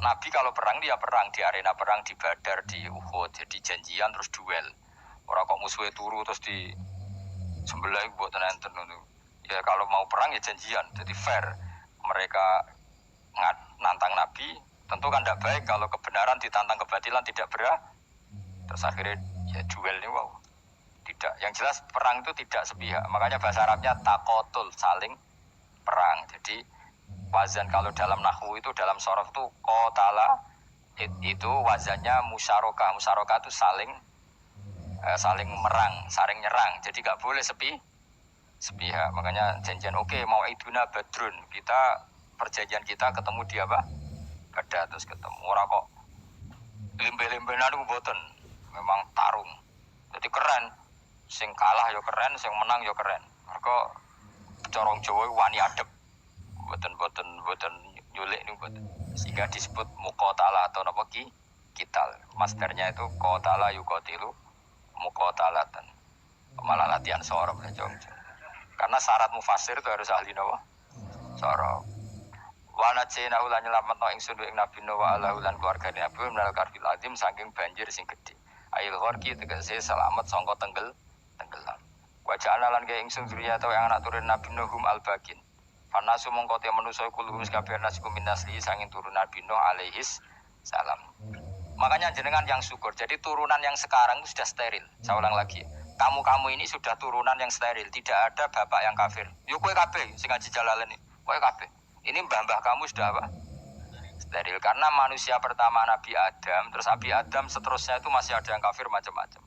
Nabi kalau perang dia perang di arena perang di Badar, di Uhud, jadi janjian terus duel. Ora kok musuhe turu terus di sembelah mboten enten ngono. Ya kalau mau perang ya janjian, jadi fair. Mereka nantang Nabi, tentu kan tidak baik kalau kebenaran ditantang kebatilan tidak berat. Terus akhirnya ya duel ini wow. Tidak, yang jelas perang itu tidak sepihak. Makanya bahasa Arabnya takotul, saling perang. Jadi wazan kalau dalam nahwu itu dalam sorof itu qatala itu wazannya musyarakah. Musyarakah itu saling merang, saling nyerang. Jadi enggak boleh sepihak. Makanya janjian oke, mau iduna badrun, kita perjanjian kita ketemu di apa? Badar terus ketemu. Ora kok lembe-lembenan itu mboten. Memang tarung. Jadi keren. Sing kalah ya keren, sing menang ya keren. Mergo corong Jawa wani adep. Mboten nyulik niku mboten. Sehingga disebut muqatalah atau napa kital. Masdarnya itu qatala yuqatilu muqatalatan. Malah latihan sorok ya jong. Karena syarat mufassir itu harus ahli nawa sorok. Wa najina ulan nyelametno ingsun ing Nabi Nuh wa ala ulan keluargane Nabi menal karfil azim saking banjir sing gedhe. Ail gharqi tegese selamat sangka tenggelam. Wa ja'alna lan ge ingsun zuriyata yang anak turun Nabi Nuh hum al-bakin. Fanasu mongko te manusa kulhum kabeh nasikum minasli sanging turun Nabi Nuh alaihis salam. Makanya jenengan yang syukur. Jadi turunan yang sekarang itu sudah steril. Saya ulang lagi. Kamu ini sudah turunan yang steril, tidak ada bapak yang kafir. Yo kowe kabeh sing ngaji Jalalain iki. Kowe kabeh. Ini mbah-mbah kamu sudah apa? Steril karena manusia pertama Nabi Adam, terus Nabi Adam seterusnya itu masih ada yang kafir macam-macam.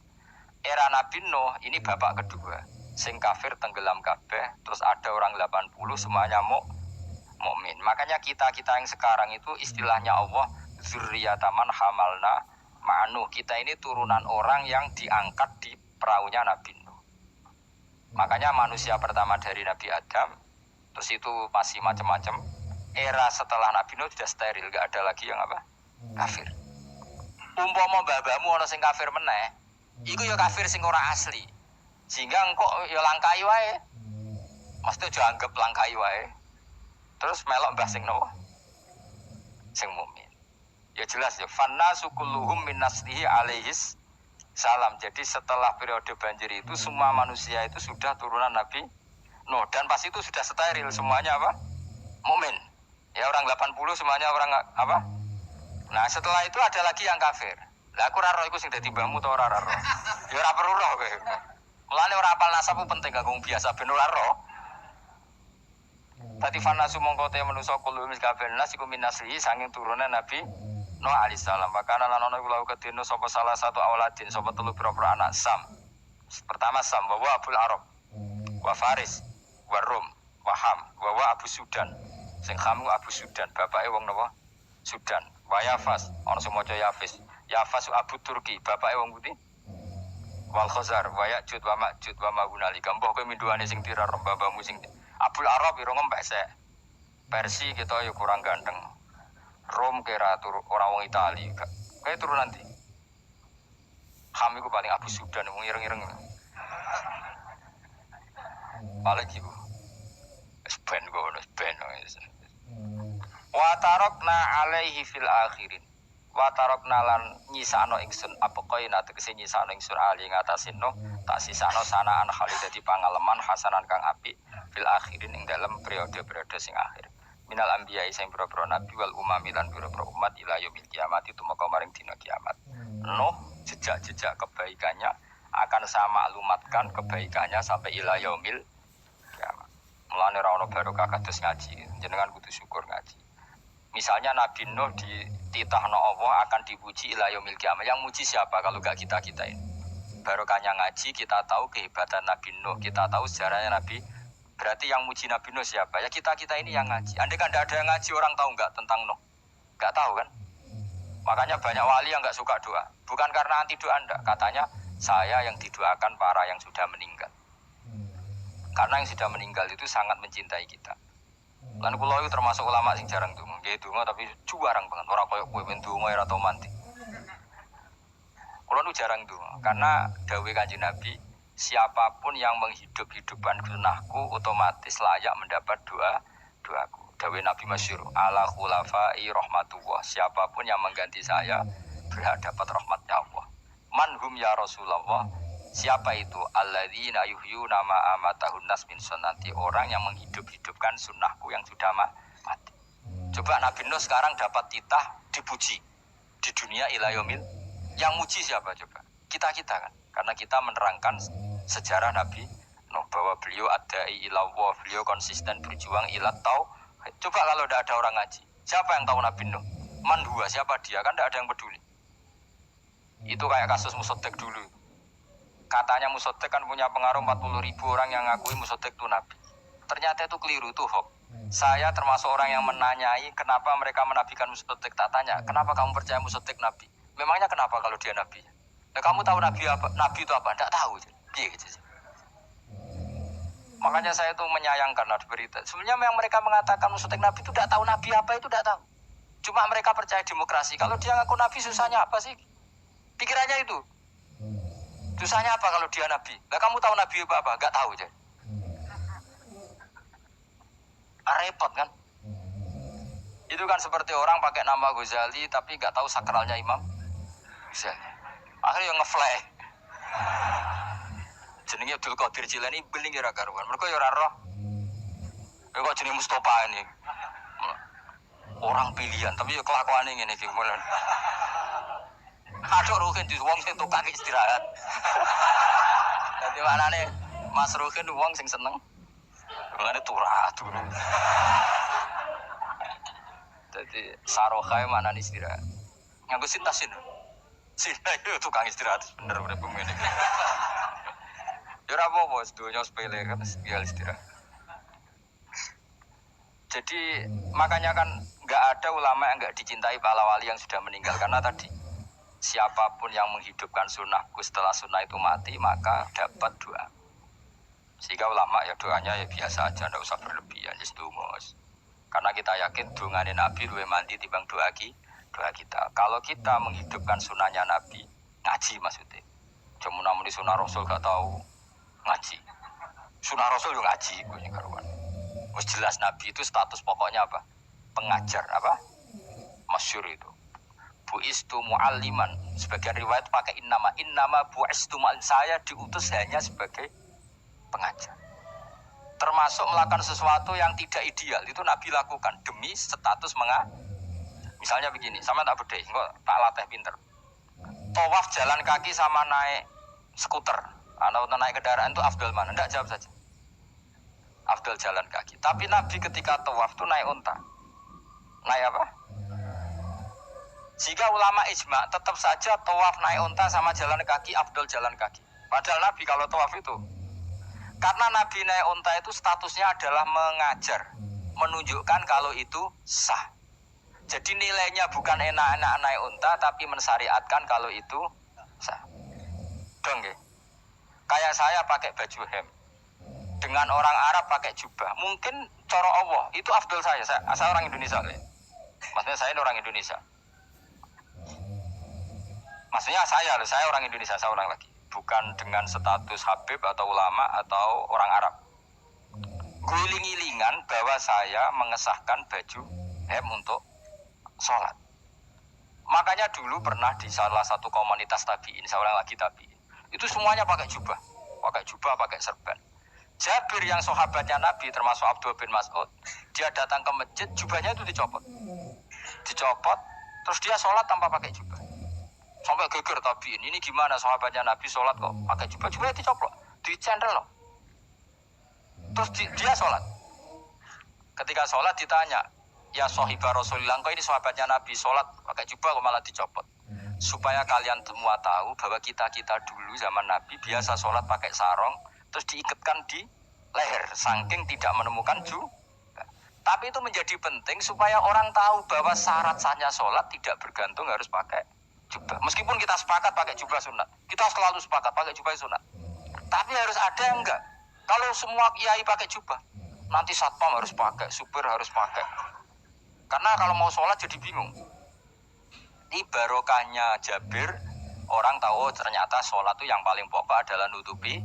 Era Nabi Nuh ini bapak kedua. sing kafir tenggelam kabeh, terus ada orang 80 semuanya mukmin. Makanya kita yang sekarang itu istilahnya Allah zurriyataman hamalna ma'nuh. Kita ini turunan orang yang diangkat di perahunya Nabi Nuh. Makanya manusia pertama dari Nabi Adam, terus itu masih macam-macam. Era setelah Nabi Nuh sudah steril, gak ada lagi yang apa? Kafir. Umpama babamu ana sing kafir meneh, iku ya kafir sing ora asli. Sehingga engkau ya langkai wae. Mesti aja anggap langkai wae. Terus melok mbah sing nopo? Sing mukmin. Ya jelas ya, fanna sukulluhum min naslihi alaihis salam. Jadi setelah periode banjir itu semua manusia itu sudah turunan Nabi Nuh dan pas itu sudah steril semuanya apa? Mukmin. Ya orang 80 semuanya orang apa? Nah, setelah itu ada lagi yang kafir. Lah aku ora roh iku sing dadi mbahmu ta ora roh. Ya ora perlu roh kowe. Mulane ora apal nasab penting kanggo biasa ben ora roh. Tadi fanasu mongko te manusa kulo mis kafir nas iku minasli saking turunan Nabi Nuh alaihi salam. Makana lan ana iku lawu kedino sapa salah satu auladin sapa telu pira-pira anak Sam. Pertama Sam wa Abul Arab. Wa Faris, wa Rum, wa Ham, wa Abu Sudan. Sing Ham Abu Sudan, bapake wong napa? Sudan. Wa Yafas, ana sing maca Yafis. Yafas Abu Turki, bapake wong putih. Wal Khazar, wa Ya'jud wa Ma'jud wa Ma'unalika. Mbah kowe minduane sing tirar babamu sing Abul Arab ira ngembek sek. Persi kita ya kurang ganteng. Rom kira orang wong Itali. Kayak turun nanti. Ham iku paling Abu Sudan wong ireng-ireng. Paling iku. Ben go ben. Wa tarakna alaihi fil akhirin. Wa tarakna lan nyisano ingsun apa koe tegese nyisano ingsun ali ngatasin no tak sisano sanaan khalid dadi pangaleman hasanan kang apik fil akhirin ing dalam periode-periode sing akhir. Minal anbiya sing pira-pira nabi wal umami lan pira-pira umat ila yaumil kiamat itu maka maring dina kiamat. Nuh jejak-jejak kebaikannya akan saya maklumatkan kebaikannya sampai ila yaumil kiamat. Mulane ora ono barokah kados ngaji, jenengan kudu syukur ngaji. Misalnya Nabi Nuh dititahno Allah akan dipuji ila yaumil kiamat. Yang muji siapa kalau enggak kita ini? Barokahnya ngaji kita tahu kehebatan Nabi Nuh, kita tahu sejarahnya Nabi. Berarti yang muji Nabi Nuh siapa? Ya kita ini yang ngaji. Andai kan tidak ada yang ngaji, orang tahu nggak tentang Nuh? Nggak tahu kan? Makanya banyak wali yang nggak suka doa. Bukan karena anti doa enggak. Katanya saya yang didoakan para yang sudah meninggal. Karena yang sudah meninggal itu sangat mencintai kita. Lan kula itu termasuk ulama sing jarang donga. Nggih donga tapi juarang banget. Ora koyo kowe ben donga ora tau mati. Kula nu jarang donga karena dawuh Kanjeng Nabi, siapapun yang menghidup-hidupkan sunnahku otomatis layak mendapat doaku. Dawuh Nabi masyhur, ala khulafai rahmatullah. Siapapun yang mengganti saya berhak dapat rahmatnya Allah. Manhum ya Rasulullah. Siapa itu? Alladzina yuhyuna ma amatahun nas min sunnati. Orang yang menghidup-hidupkan sunnahku yang sudah mati. Coba Nabi Nuh sekarang dapat titah dipuji di dunia ila yaumil. Yang muji siapa coba? Kita kan. Karena kita menerangkan sejarah Nabi Nuh bahwa beliau adai ilallah, beliau konsisten berjuang ilat tau. Coba kalau tidak ada orang ngaji, siapa yang tahu Nabi Nuh? Man huwa, siapa dia? Kan tidak ada yang peduli. Itu kayak kasus Musotek dulu. Katanya Musotek kan punya pengaruh 40.000 orang yang ngakui Musotek itu Nabi. Ternyata itu keliru, itu hoax. Saya termasuk orang yang menanyai kenapa mereka menabikan Musotek. Tak tanya, kenapa kamu percaya Musotek Nabi? Memangnya kenapa kalau dia Nabi? Nah, kamu tahu Nabi apa? Nabi itu apa? Tidak tahu. Gitu. Makanya saya itu menyayangkan ada berita. Sebenarnya yang mereka mengatakan Musotek Nabi itu tidak tahu Nabi apa itu tidak tahu. Cuma mereka percaya demokrasi. Kalau dia ngaku Nabi susahnya apa sih? Pikirannya itu. Susahnya apa kalau dia Nabi? Nah, kamu tahu Nabi apa? Enggak tahu aja. Repot kan? Itu kan seperti orang pakai nama Ghazali tapi enggak tahu sakralnya Imam Ghazali. Akhirnya yang nge-fly. Jenenge Abdul Qadir Jilani beling ora karuan. Mergo ya ora roh. Ya kok jenenge Mustofa ini. Orang pilihan tapi ya kelakuane ngene iki. Aduh Ruhin di wong sing tukang istirahat. Dadi manane Mas Ruhin wong sing seneng. Ngene turah. Dadi sarohae manane istirahat. Nganggo sintasin. Sina itu tukang istirahat bener pemilik. Ya ora apa-apa, sedonya sepele kan ya istirahat. Jadi makanya kan nggak ada ulama yang nggak dicintai para wali yang sudah meninggal karena tadi siapapun yang menghidupkan sunnahku setelah sunnah itu mati maka dapat doa. Sehingga ulama ya doanya ya biasa aja, nggak usah berlebihan, istimus. Karena kita yakin dongane Nabi luwih mandi timbang doa kita. Kalau kita menghidupkan sunnahnya Nabi, ngaji maksudnya. Cuma namun di sunnah Rasul gak tahu ngaji. Sunnah Rasul juga ngaji, punya karuan. Wes jelas Nabi itu status pokoknya apa? Pengajar apa? Masyhur itu. Bu'istu mu'alliman. Sebagian riwayat pakai innama bu'istu mu'alliman. Saya diutus hanya sebagai pengajar. Termasuk melakukan sesuatu yang tidak ideal itu Nabi lakukan demi status Misalnya begini, sama tak bedai, kok tak latih pinter. Tawaf jalan kaki sama naik skuter atau naik kendaraan itu afdal mana? Enggak, jawab saja. Afdal jalan kaki. Tapi Nabi ketika tawaf itu naik unta. Naik apa? Jika ulama ijma tetap saja tawaf naik unta sama jalan kaki afdal jalan kaki. Padahal Nabi kalau tawaf itu karena Nabi naik unta itu statusnya adalah mengajar, menunjukkan kalau itu sah. Jadi nilainya bukan enak-enak naik unta, tapi mensyariatkan kalau itu sah. Dong ya? Kayak saya pakai baju hem, dengan orang Arab pakai jubah. Mungkin cara Allah itu afdal saya orang Indonesia. Maksudnya saya orang Indonesia. Maksudnya saya orang Indonesia, saya orang lagi. Bukan dengan status Habib atau ulama atau orang Arab. Guling-gilingan bahwa saya mengesahkan baju hem untuk sholat. Makanya dulu pernah di salah satu komunitas tabiin, seorang lagi tabiin, itu semuanya pakai jubah, pakai serban. Jabir yang sahabatnya Nabi termasuk Abdullah bin Mas'ud, dia datang ke masjid, jubahnya itu dicopot, terus dia sholat tanpa pakai jubah. Sampai geger tabiin, ini gimana sahabatnya Nabi sholat kok pakai jubah, jubahnya dicopot, dicendel loh. Terus dia sholat. Ketika sholat ditanya, ya sahibah Rasulullah, kok ini sahabatnya Nabi sholat pakai jubah kok malah dicopot. Supaya kalian semua tahu bahwa kita dulu zaman Nabi biasa sholat pakai sarong, terus diikatkan di leher, saking tidak menemukan jubah. Tapi itu menjadi penting supaya orang tahu bahwa syarat sahnya sholat tidak bergantung harus pakai jubah. Meskipun kita sepakat pakai jubah sunat, kita selalu sepakat pakai jubah sunat. Tapi harus ada yang enggak. Kalau semua kiai pakai jubah, nanti satpam harus pakai, supir harus pakai. Karena kalau mau sholat jadi bingung. Ini barokahnya Jabir, orang tahu ternyata sholat itu yang paling pokok adalah nutupi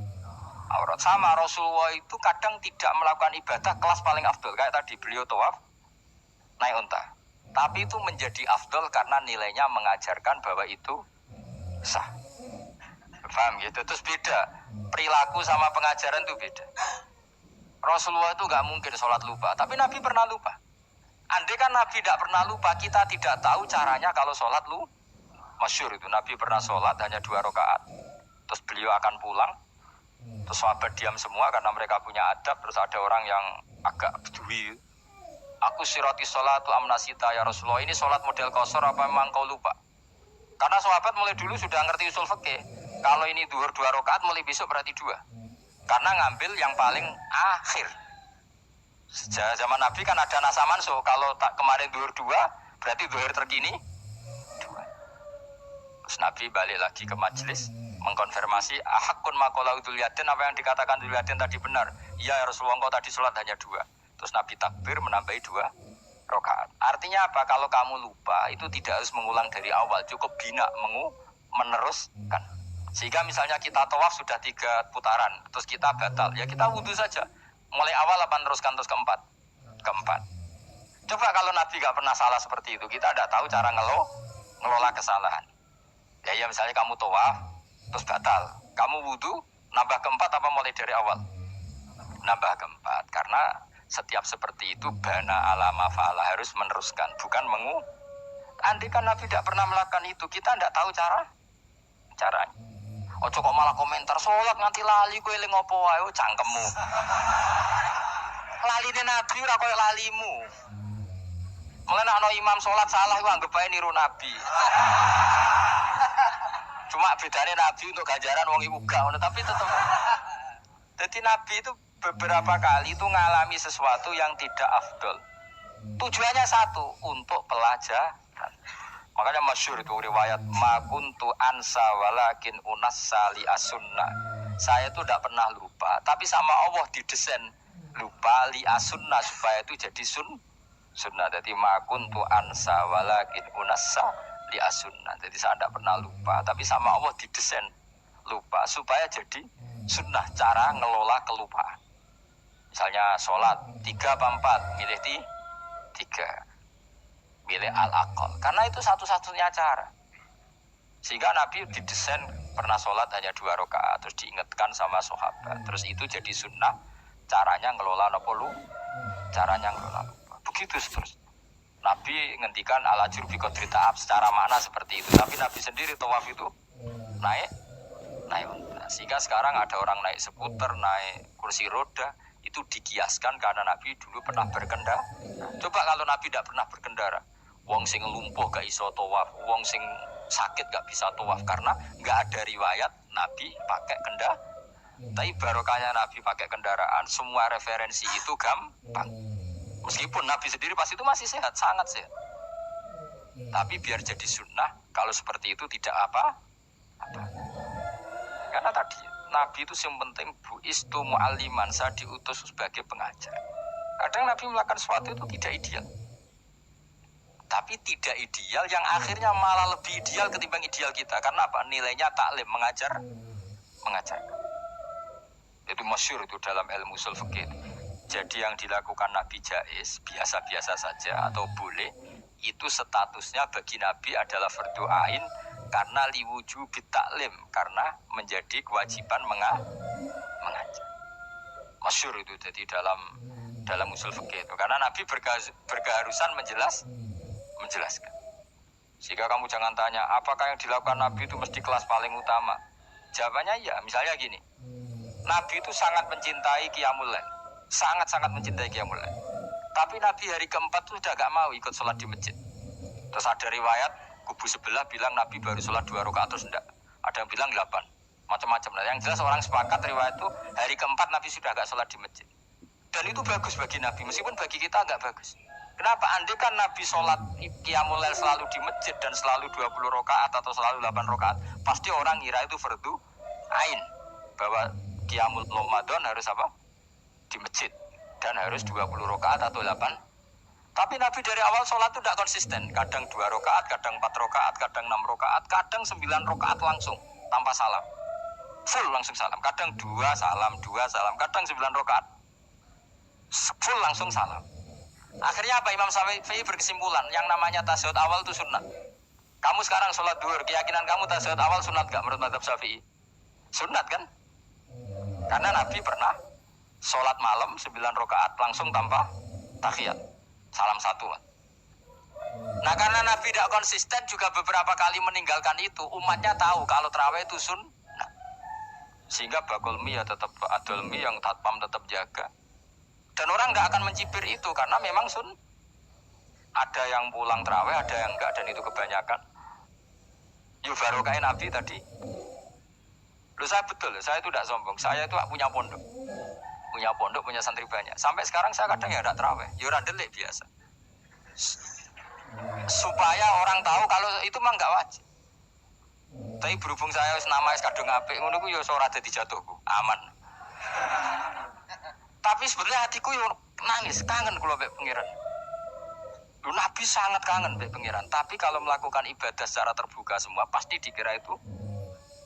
aurat. Sama Rasulullah itu kadang tidak melakukan ibadah kelas paling afdol. Kayak tadi beliau tawaf naik unta. Tapi itu menjadi afdol karena nilainya mengajarkan bahwa itu sah. Paham gitu? Terus beda. Perilaku sama pengajaran itu beda. Rasulullah itu gak mungkin sholat lupa. Tapi Nabi pernah lupa. Andai kan Nabi tidak pernah lupa, kita tidak tahu caranya kalau sholat masyhur itu. Nabi pernah sholat hanya 2 rakaat. Terus beliau akan pulang. Terus sahabat diam semua karena mereka punya adab. Terus ada orang yang agak bedui. Aku siroti sholatu amnasita ya Rasulullah. Ini sholat model qasar apa memang kau lupa? Karena sahabat mulai dulu sudah ngerti usul fikih. Kalau ini duhur 2 rakaat, mulai besok berarti 2. Karena ngambil yang paling akhir. Sejak zaman Nabi kan ada nasa mansuh. Kalau tak kemarin duhur 2, berarti duhur terkini 2. Terus Nabi balik lagi ke majelis mengkonfirmasi ahakun maqalau dzulyatin, apa yang dikatakan dzulyatin tadi benar. Iya ya Rasulullah, engkau tadi sholat hanya 2. Terus Nabi takbir menambahi 2 rakaat. Artinya apa? Kalau kamu lupa itu tidak harus mengulang dari awal, cukup bina meneruskan. Sehingga misalnya kita tawaf sudah 3 putaran, terus kita batal, ya kita wudhu saja. Mulai awal apa teruskan terus keempat. Coba kalau Nabi gak pernah salah seperti itu, kita tidak tahu cara ngelola kesalahan. Ya misalnya kamu tawaf, terus batal. Kamu wudhu, nambah keempat apa mulai dari awal? Nambah keempat, karena setiap seperti itu bana alama fa'ala, harus meneruskan, bukan Andai kan Nabi tidak pernah melakukan itu, kita tidak tahu caranya. Ojo kok malah komentar sholat nganti lali kowe eling opo wae cangkemmu. Laline Nabi ora koyo lalimu. Mulane ana imam sholat salah iku anggap bae niru Nabi. Cuma bedane Nabi untuk ganjaran wong iku gak ngono, tapi tetep Jadi Nabi itu beberapa kali itu ngalami sesuatu yang tidak afdol. Tujuannya satu, untuk pelajaran. Makanya masyhur itu riwayat ma kuntu ansa walakin unassa li as-sunnah. Saya itu tidak pernah lupa, tapi sama Allah didesain lupa li as-sunnah supaya itu jadi sunnah. Jadi ma kuntu ansa walakin unassa li as-sunnah. Jadi saya tidak pernah lupa, tapi sama Allah didesain lupa supaya jadi sunnah, cara ngelola kelupaan. Misalnya sholat 3 apa 4, milih 3. Milih al-aqal, karena itu satu-satunya cara. Sehingga Nabi didesain pernah sholat hanya 2 rakaat, terus diingatkan sama sahabat, terus itu jadi sunnah, caranya ngelola lupa. Caranya ngelola lupa. Begitu terus. Nabi ngendikan ala jurbi qadri ta'ab, secara makna seperti itu. Tapi Nabi sendiri tawaf itu naik. Sehingga sekarang ada orang naik skuter, naik kursi roda, itu dikiaskan karena Nabi dulu pernah berkendara. Coba kalau Nabi tidak pernah berkendara, wong sing lumpuh gak iso tawaf, wong sing sakit gak bisa tawaf, karena gak ada riwayat Nabi pakai kendaraan. Tapi barokahnya Nabi pakai kendaraan, semua referensi itu gampang. Meskipun Nabi sendiri pas itu masih sehat, sangat sehat. Tapi biar jadi sunnah, kalau seperti itu tidak apa. Karena tadi Nabi itu yang penting bu'istu mu'alliman, saya diutus sebagai pengajar. Kadang Nabi melakukan sesuatu itu tidak ideal. Tapi tidak ideal yang akhirnya malah lebih ideal ketimbang ideal kita. Karena apa? Nilainya taklim, mengajarkan. Itu masyhur itu dalam ilmu ushul fikih. Jadi yang dilakukan Nabi jaiz, biasa-biasa saja atau boleh, itu statusnya bagi Nabi adalah fardu ain karena liwujubi taklim, karena menjadi kewajiban mengajar. Masyhur itu jadi dalam ushul fikih itu. Karena Nabi berkeharusan menjelaskan. Sehingga kamu jangan tanya, apakah yang dilakukan Nabi itu mesti kelas paling utama? Jawabannya ya, misalnya gini. Nabi itu sangat mencintai qiyamul lail. Sangat-sangat mencintai qiyamul lail. Tapi Nabi hari keempat itu sudah gak mau ikut sholat di masjid. Terus ada riwayat, kubu sebelah bilang Nabi baru sholat 2 rakaat, terus enggak. Ada yang bilang 8. Macam-macam. Nah, yang jelas orang sepakat riwayat itu, hari keempat Nabi sudah gak sholat di masjid. Dan itu bagus bagi Nabi, meskipun bagi kita gak bagus. Kenapa? Andai kan Nabi sholat qiyamul lail selalu di masjid dan selalu 20 rakaat atau selalu 8 rakaat, pasti orang ngira itu fardu ain, bahwa qiyamul Ramadan harus apa? Di masjid dan harus 20 rakaat atau 8. Tapi Nabi dari awal sholat itu tidak konsisten, kadang 2 rakaat, kadang 4 rakaat, kadang 6 rakaat, kadang 9 rakaat langsung tanpa salam, full langsung salam, kadang 2 salam, kadang 9 rakaat full langsung salam. Akhirnya apa? Imam Syafi'i berkesimpulan yang namanya tasyahud awal itu sunnah. Kamu sekarang sholat duhur, keyakinan kamu tasyahud awal sunat gak menurut mazhab Syafi'i? Sunat kan? Karena Nabi pernah sholat malam 9 rakaat langsung tanpa tahiyat, salam 1. Nah karena Nabi tidak konsisten juga beberapa kali meninggalkan itu, umatnya tahu kalau tarawih itu sunnah. Sehingga bakul mi ya tetap adol mi, yang tatpam tetap jaga. Dan orang nggak akan mencibir itu karena memang ada yang pulang tarawih, ada yang enggak, dan itu kebanyakan. Yuk barokah Nabi tadi. Loh saya betul, saya itu tidak sombong. Saya itu punya pondok, punya santri banyak. Sampai sekarang saya kadang ya tidak tarawih, ya ora delik biasa. Supaya orang tahu kalau itu mah nggak wajib. Tapi berhubung saya nama kadung apik, ngono ku ya ora dadi jatuhku, aman. Tapi sebenarnya hatiku yo nangis, kangen kula mbek pangeran. Lu Nabi sangat kangen mbek pangeran, tapi kalau melakukan ibadah secara terbuka semua pasti dikira itu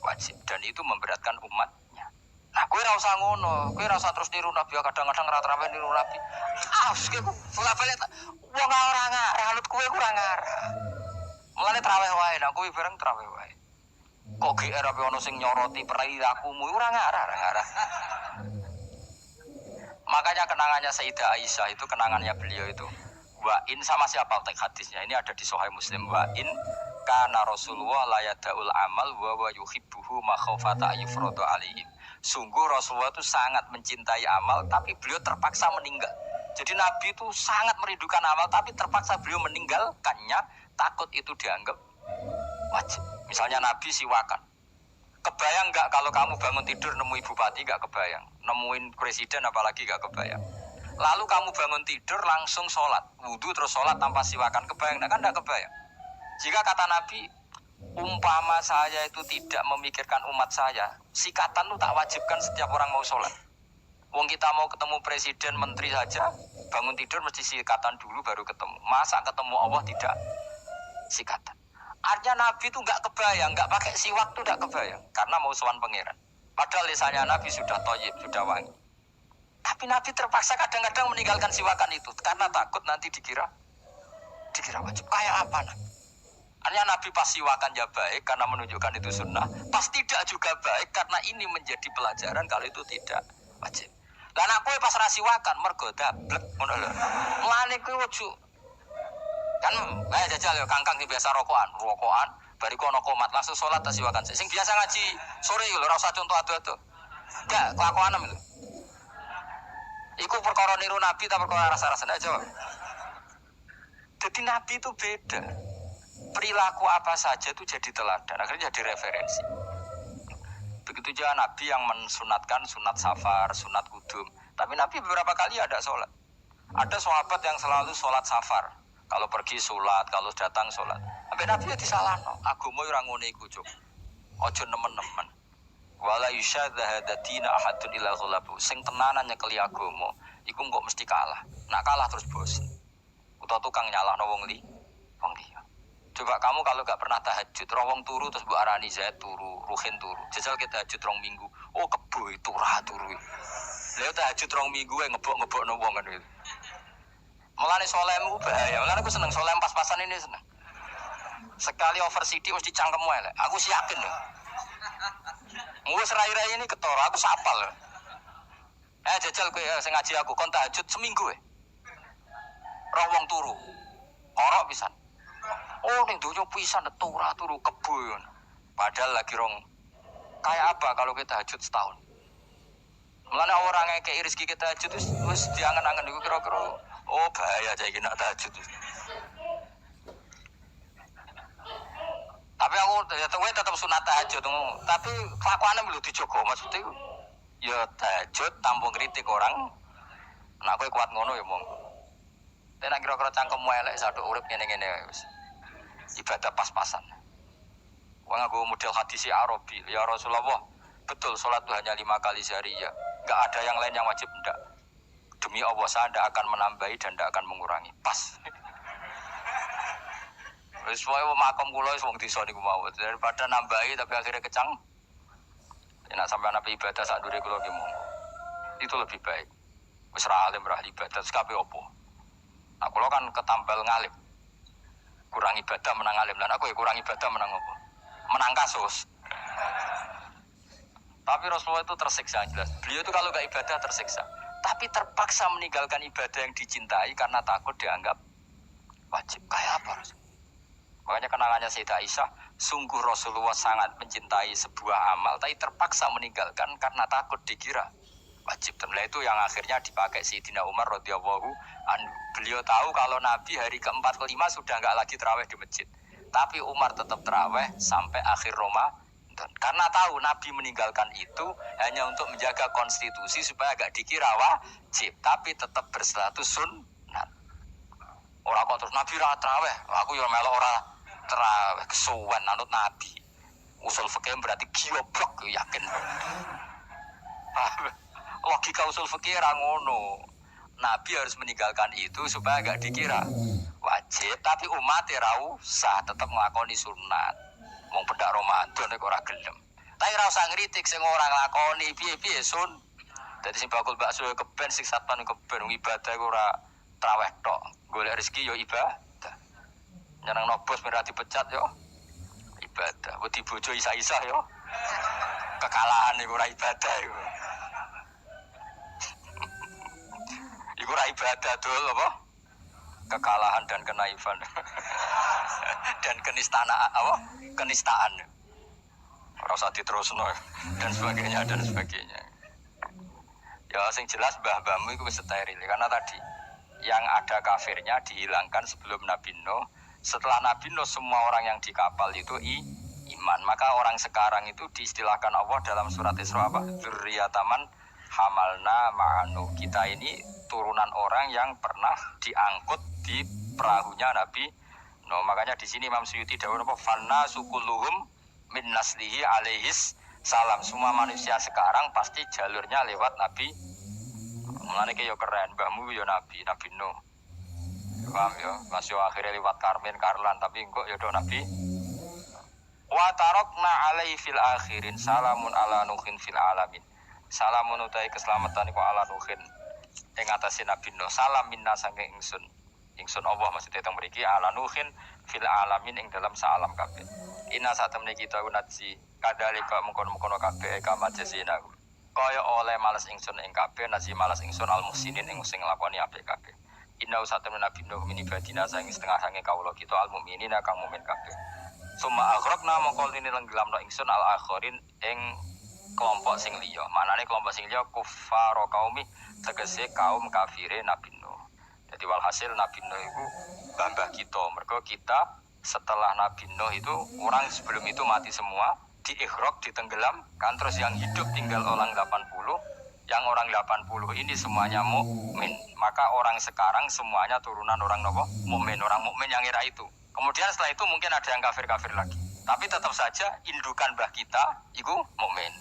wajib dan itu memberatkan umatnya. Nah, kowe ora usah ngono, kowe ora usah terus niru Nabi, kadang-kadang ra traweh niru Nabi. Kowe bola-balik wong ora ngarah, anut kowe ora ngarah. Mulane traweh wae, nek kowe bareng traweh wae. Kok GR apa ono sing nyoroti perilakumu ora ngarah. Makanya kenangannya Sayyidah Aisyah itu, kenangannya beliau itu, wa in, sama siapa teks hadisnya, ini ada di Sahih Muslim, wa in kana Rasulullah la yadaul amal wa yuhibbuhu makhafata yufradu alaihim. Sungguh Rasulullah itu sangat mencintai amal, tapi beliau terpaksa meninggal. Jadi Nabi itu sangat merindukan amal, tapi terpaksa beliau meninggalkannya, takut itu dianggap wajib. Misalnya Nabi siwakan, Kebayang nggak kalau kamu bangun tidur nemuin bupati nggak kebayang, nemuin presiden apalagi nggak kebayang. Lalu kamu bangun tidur langsung sholat, wudhu terus sholat tanpa siwakan, kebayang? Nah, kan nggak kebayang. Jika kata Nabi, umpama saya itu tidak memikirkan umat saya, sikatan itu tak wajibkan setiap orang mau sholat. Wong kita mau ketemu presiden, menteri saja, bangun tidur mesti sikatan dulu baru ketemu. Masa ketemu Allah tidak sikatan? Artinya Nabi itu nggak kebayang, nggak pakai siwak tuh nggak kebayang, karena mau sowan pangeran. Padahal lisannya Nabi sudah thayyib, sudah wangi. Tapi Nabi terpaksa kadang-kadang meninggalkan siwakan itu karena takut nanti dikira wajib. Kayak apa Nabi? Artinya Nabi pas siwakan ya baik karena menunjukkan itu sunnah, pas tidak juga baik karena ini menjadi pelajaran kalau itu tidak wajib. Lah nek kowe pas ra siwakan mergo dablek ngono lho. Mulane kowe ojo kan jajal yo kangkang biasa rokokan, bariku ana komat langsung salat tas siwakan. Sing biasa ngaji sore lho ora usah contoh adu-adu. Enggak kelakuanem lho. Iku perkara niru Nabi ta perkara rasa-rasane jawab. Jadi Nabi itu beda. Perilaku apa saja itu jadi teladan, akhirnya jadi referensi. Begitu juga Nabi yang mensunatkan sunat safar, sunat kudum. Tapi Nabi beberapa kali ada sholat. Ada sahabat yang selalu sholat safar. Kalau pergi sholat, kalau datang sholat. Sampai Nabi ya disalahno. Agama ora ngene iku, Cuk. Aja nemen-nemen. Wala yusyadzahadatina ahadun ila ghalabu. Sing tenanan nyekeli agama, iku kok mesti kalah. Nak kalah terus bosen. Utawa tukang nyalahno wong liya. Coba kamu kalau gak pernah tahajud, rawong turu terus Bu Arani Zaid turu, Ruhin turu. Jajal kita tahajud rong minggu. Oh kebo itu turu. Lha tahajud rong minggu ngebok-ngebok no wong kan gitu. Mulane solehmu bahaya. Mulane aku seneng soleh pas-pasan ini seneng. Sekali over CD mesti cangkemmu elek. Aku sih yakin lho. Wis rai-rai ini ketara, aku sapal lho. Jajal kowe sing ngaji aku kon tahajud seminggu rawong turu. Orok pisan. Oh, ning donya pisan turu kebo. Padahal lagi rong. Kayak apa kalau kita tahajud setahun? Mulane orang ngekeki rezeki kita tahajud wis diangen-angen iku kira-kira oh bahaya saiki nak tahajud. Tapi aku tetap sunat tahajud, tapi kelakuannya belum dijogo maksudnya. Ya tahajud tampung kritik orang. Nak kowe kuat ngono ya monggo. Nek kira-kira cangkemmu elek saduk urip ngene-ngene wis. Ibadah pas-pasan. Wong nggo model hadis Arabi, ya Rasulullah, betul salat itu hanya 5 kali sehari ya. Enggak ada yang lain yang wajib enggak. Demi Allah saya tidak akan menambahi dan tidak akan mengurangi. Pas. Wis wae makom kula wis wong desa niku mawon. Daripada nambahi tapi akhirnya kecang. Nek sampeyan ape ibadah sak ndure kula ki monggo. Itu lebih baik. Wis ra alim ra ibadah sekape opo. Nah, kula kan ketambal ngalim. Kurang ibadah menang alim lan aku ya kurang ibadah menang apa? Menang kasus. Tapi Rasulullah itu tersiksa jelas. Beliau itu kalau gak ibadah tersiksa. Tapi terpaksa meninggalkan ibadah yang dicintai karena takut dianggap wajib. Kayak apa Rasul? Makanya kenangannya Sayyidah Aisyah, sungguh Rasulullah sangat mencintai sebuah amal, tapi terpaksa meninggalkan karena takut dikira wajib. Dan itu yang akhirnya dipakai Sayyidina Umar radhiyallahu anhu. Beliau tahu kalau Nabi hari ke-45 sudah enggak lagi tarawih di masjid. Tapi Umar tetap tarawih sampai akhir Ramadan. Karena tahu Nabi meninggalkan itu hanya untuk menjaga konstitusi supaya enggak dikira wajib, tapi tetap berstatus sunnah. Ora kok terus Nabi ra tarawih, aku yo melok ora tarawih kesuwen anut Nabi. Usul fikih berarti goblok yakin. Logika usul fikih ra ngono. Nabi harus meninggalkan itu supaya gak dikira wajib, tapi umat ra usah tetap nglakoni sunat. Wong pedak Ramadan nek ora gelem. Tapi ra usah ngritik sing ora nglakoni piye-piye sun. Dadi sing bakul bakso keben sing satpan keben ibadah ora traweh tok. Golek rezeki yo ibadah. Nyenengno bos ora dipecat yo ibadah. Wedi bojo isa-isa yo kekalahan iku ora ibadah iku. Iku ra ibadah dul apa? Kekalahan dan kenaifan. Dan kenistaan apa? Kenistaan. Ora usah diterusno dan sebagainya. Ya sing jelas mbah-mbahmu iku wis steril karena tadi yang ada kafirnya dihilangkan sebelum Nabi Nuh. Setelah Nabi Nuh semua orang yang di kapal itu iman. Maka orang sekarang itu diistilahkan Allah dalam surat Isra apa? Dzurriyyataman hamalna ma'anu. Kita ini turunan orang yang pernah diangkut di perahunya Nabi. No, makanya di sini Imam Suyuti dawuh apa? Fanna sukuluhum min naslihi alaihis salam. Semua manusia sekarang pasti jalurnya lewat Nabi. Mulane ki yo keren, mbahmu yo Nabi, Nabi Nuh. Paham ya? Masih akhirnya lewat Karmen, Karlan, tapi kok ya do Nabi. Wa tarokna alaihi fil akhirin salamun ala nuhin fil alamin. Salamun utai keselamatan iku ala nuhin ing atase Nabi Nuh. Salam minna saking ingsun. Ingsun Allah maksudnya teng mriki ala nuhin fil alamin ing dalam saalam kabeh. Inna satemene kita unaji kadalika mengkono-mengkono kabeh kama jasina. Kaya oleh males ingsun ing kabeh nasi males ingsun al muhsinin ing sing nglakoni apik kabeh. Inna satemene Nabi Nuh min ibadina saking setengah sange kawula kita al mukminina kang mukmin kabeh. Suma aghraqna mongkol ini lenggelamno ingsun al akhirin ing kelompok sing liya. Manane kelompok sing liya kuffaro qaumi tegese kaum kafire Nabi Nuh. Jadi walhasil Nabi Nuh itu bambah kita. Mergo kita setelah Nabi Nuh itu orang sebelum itu mati semua, diikhraq, ditenggelam, kan terus yang hidup tinggal orang 80. Yang orang 80 ini semuanya mukmin. Maka orang sekarang semuanya turunan orang nopo? Mukmin, orang mukmin yang era itu. Kemudian setelah itu mungkin ada yang kafir-kafir lagi. Tapi tetap saja indukan mbah kita itu mukmin.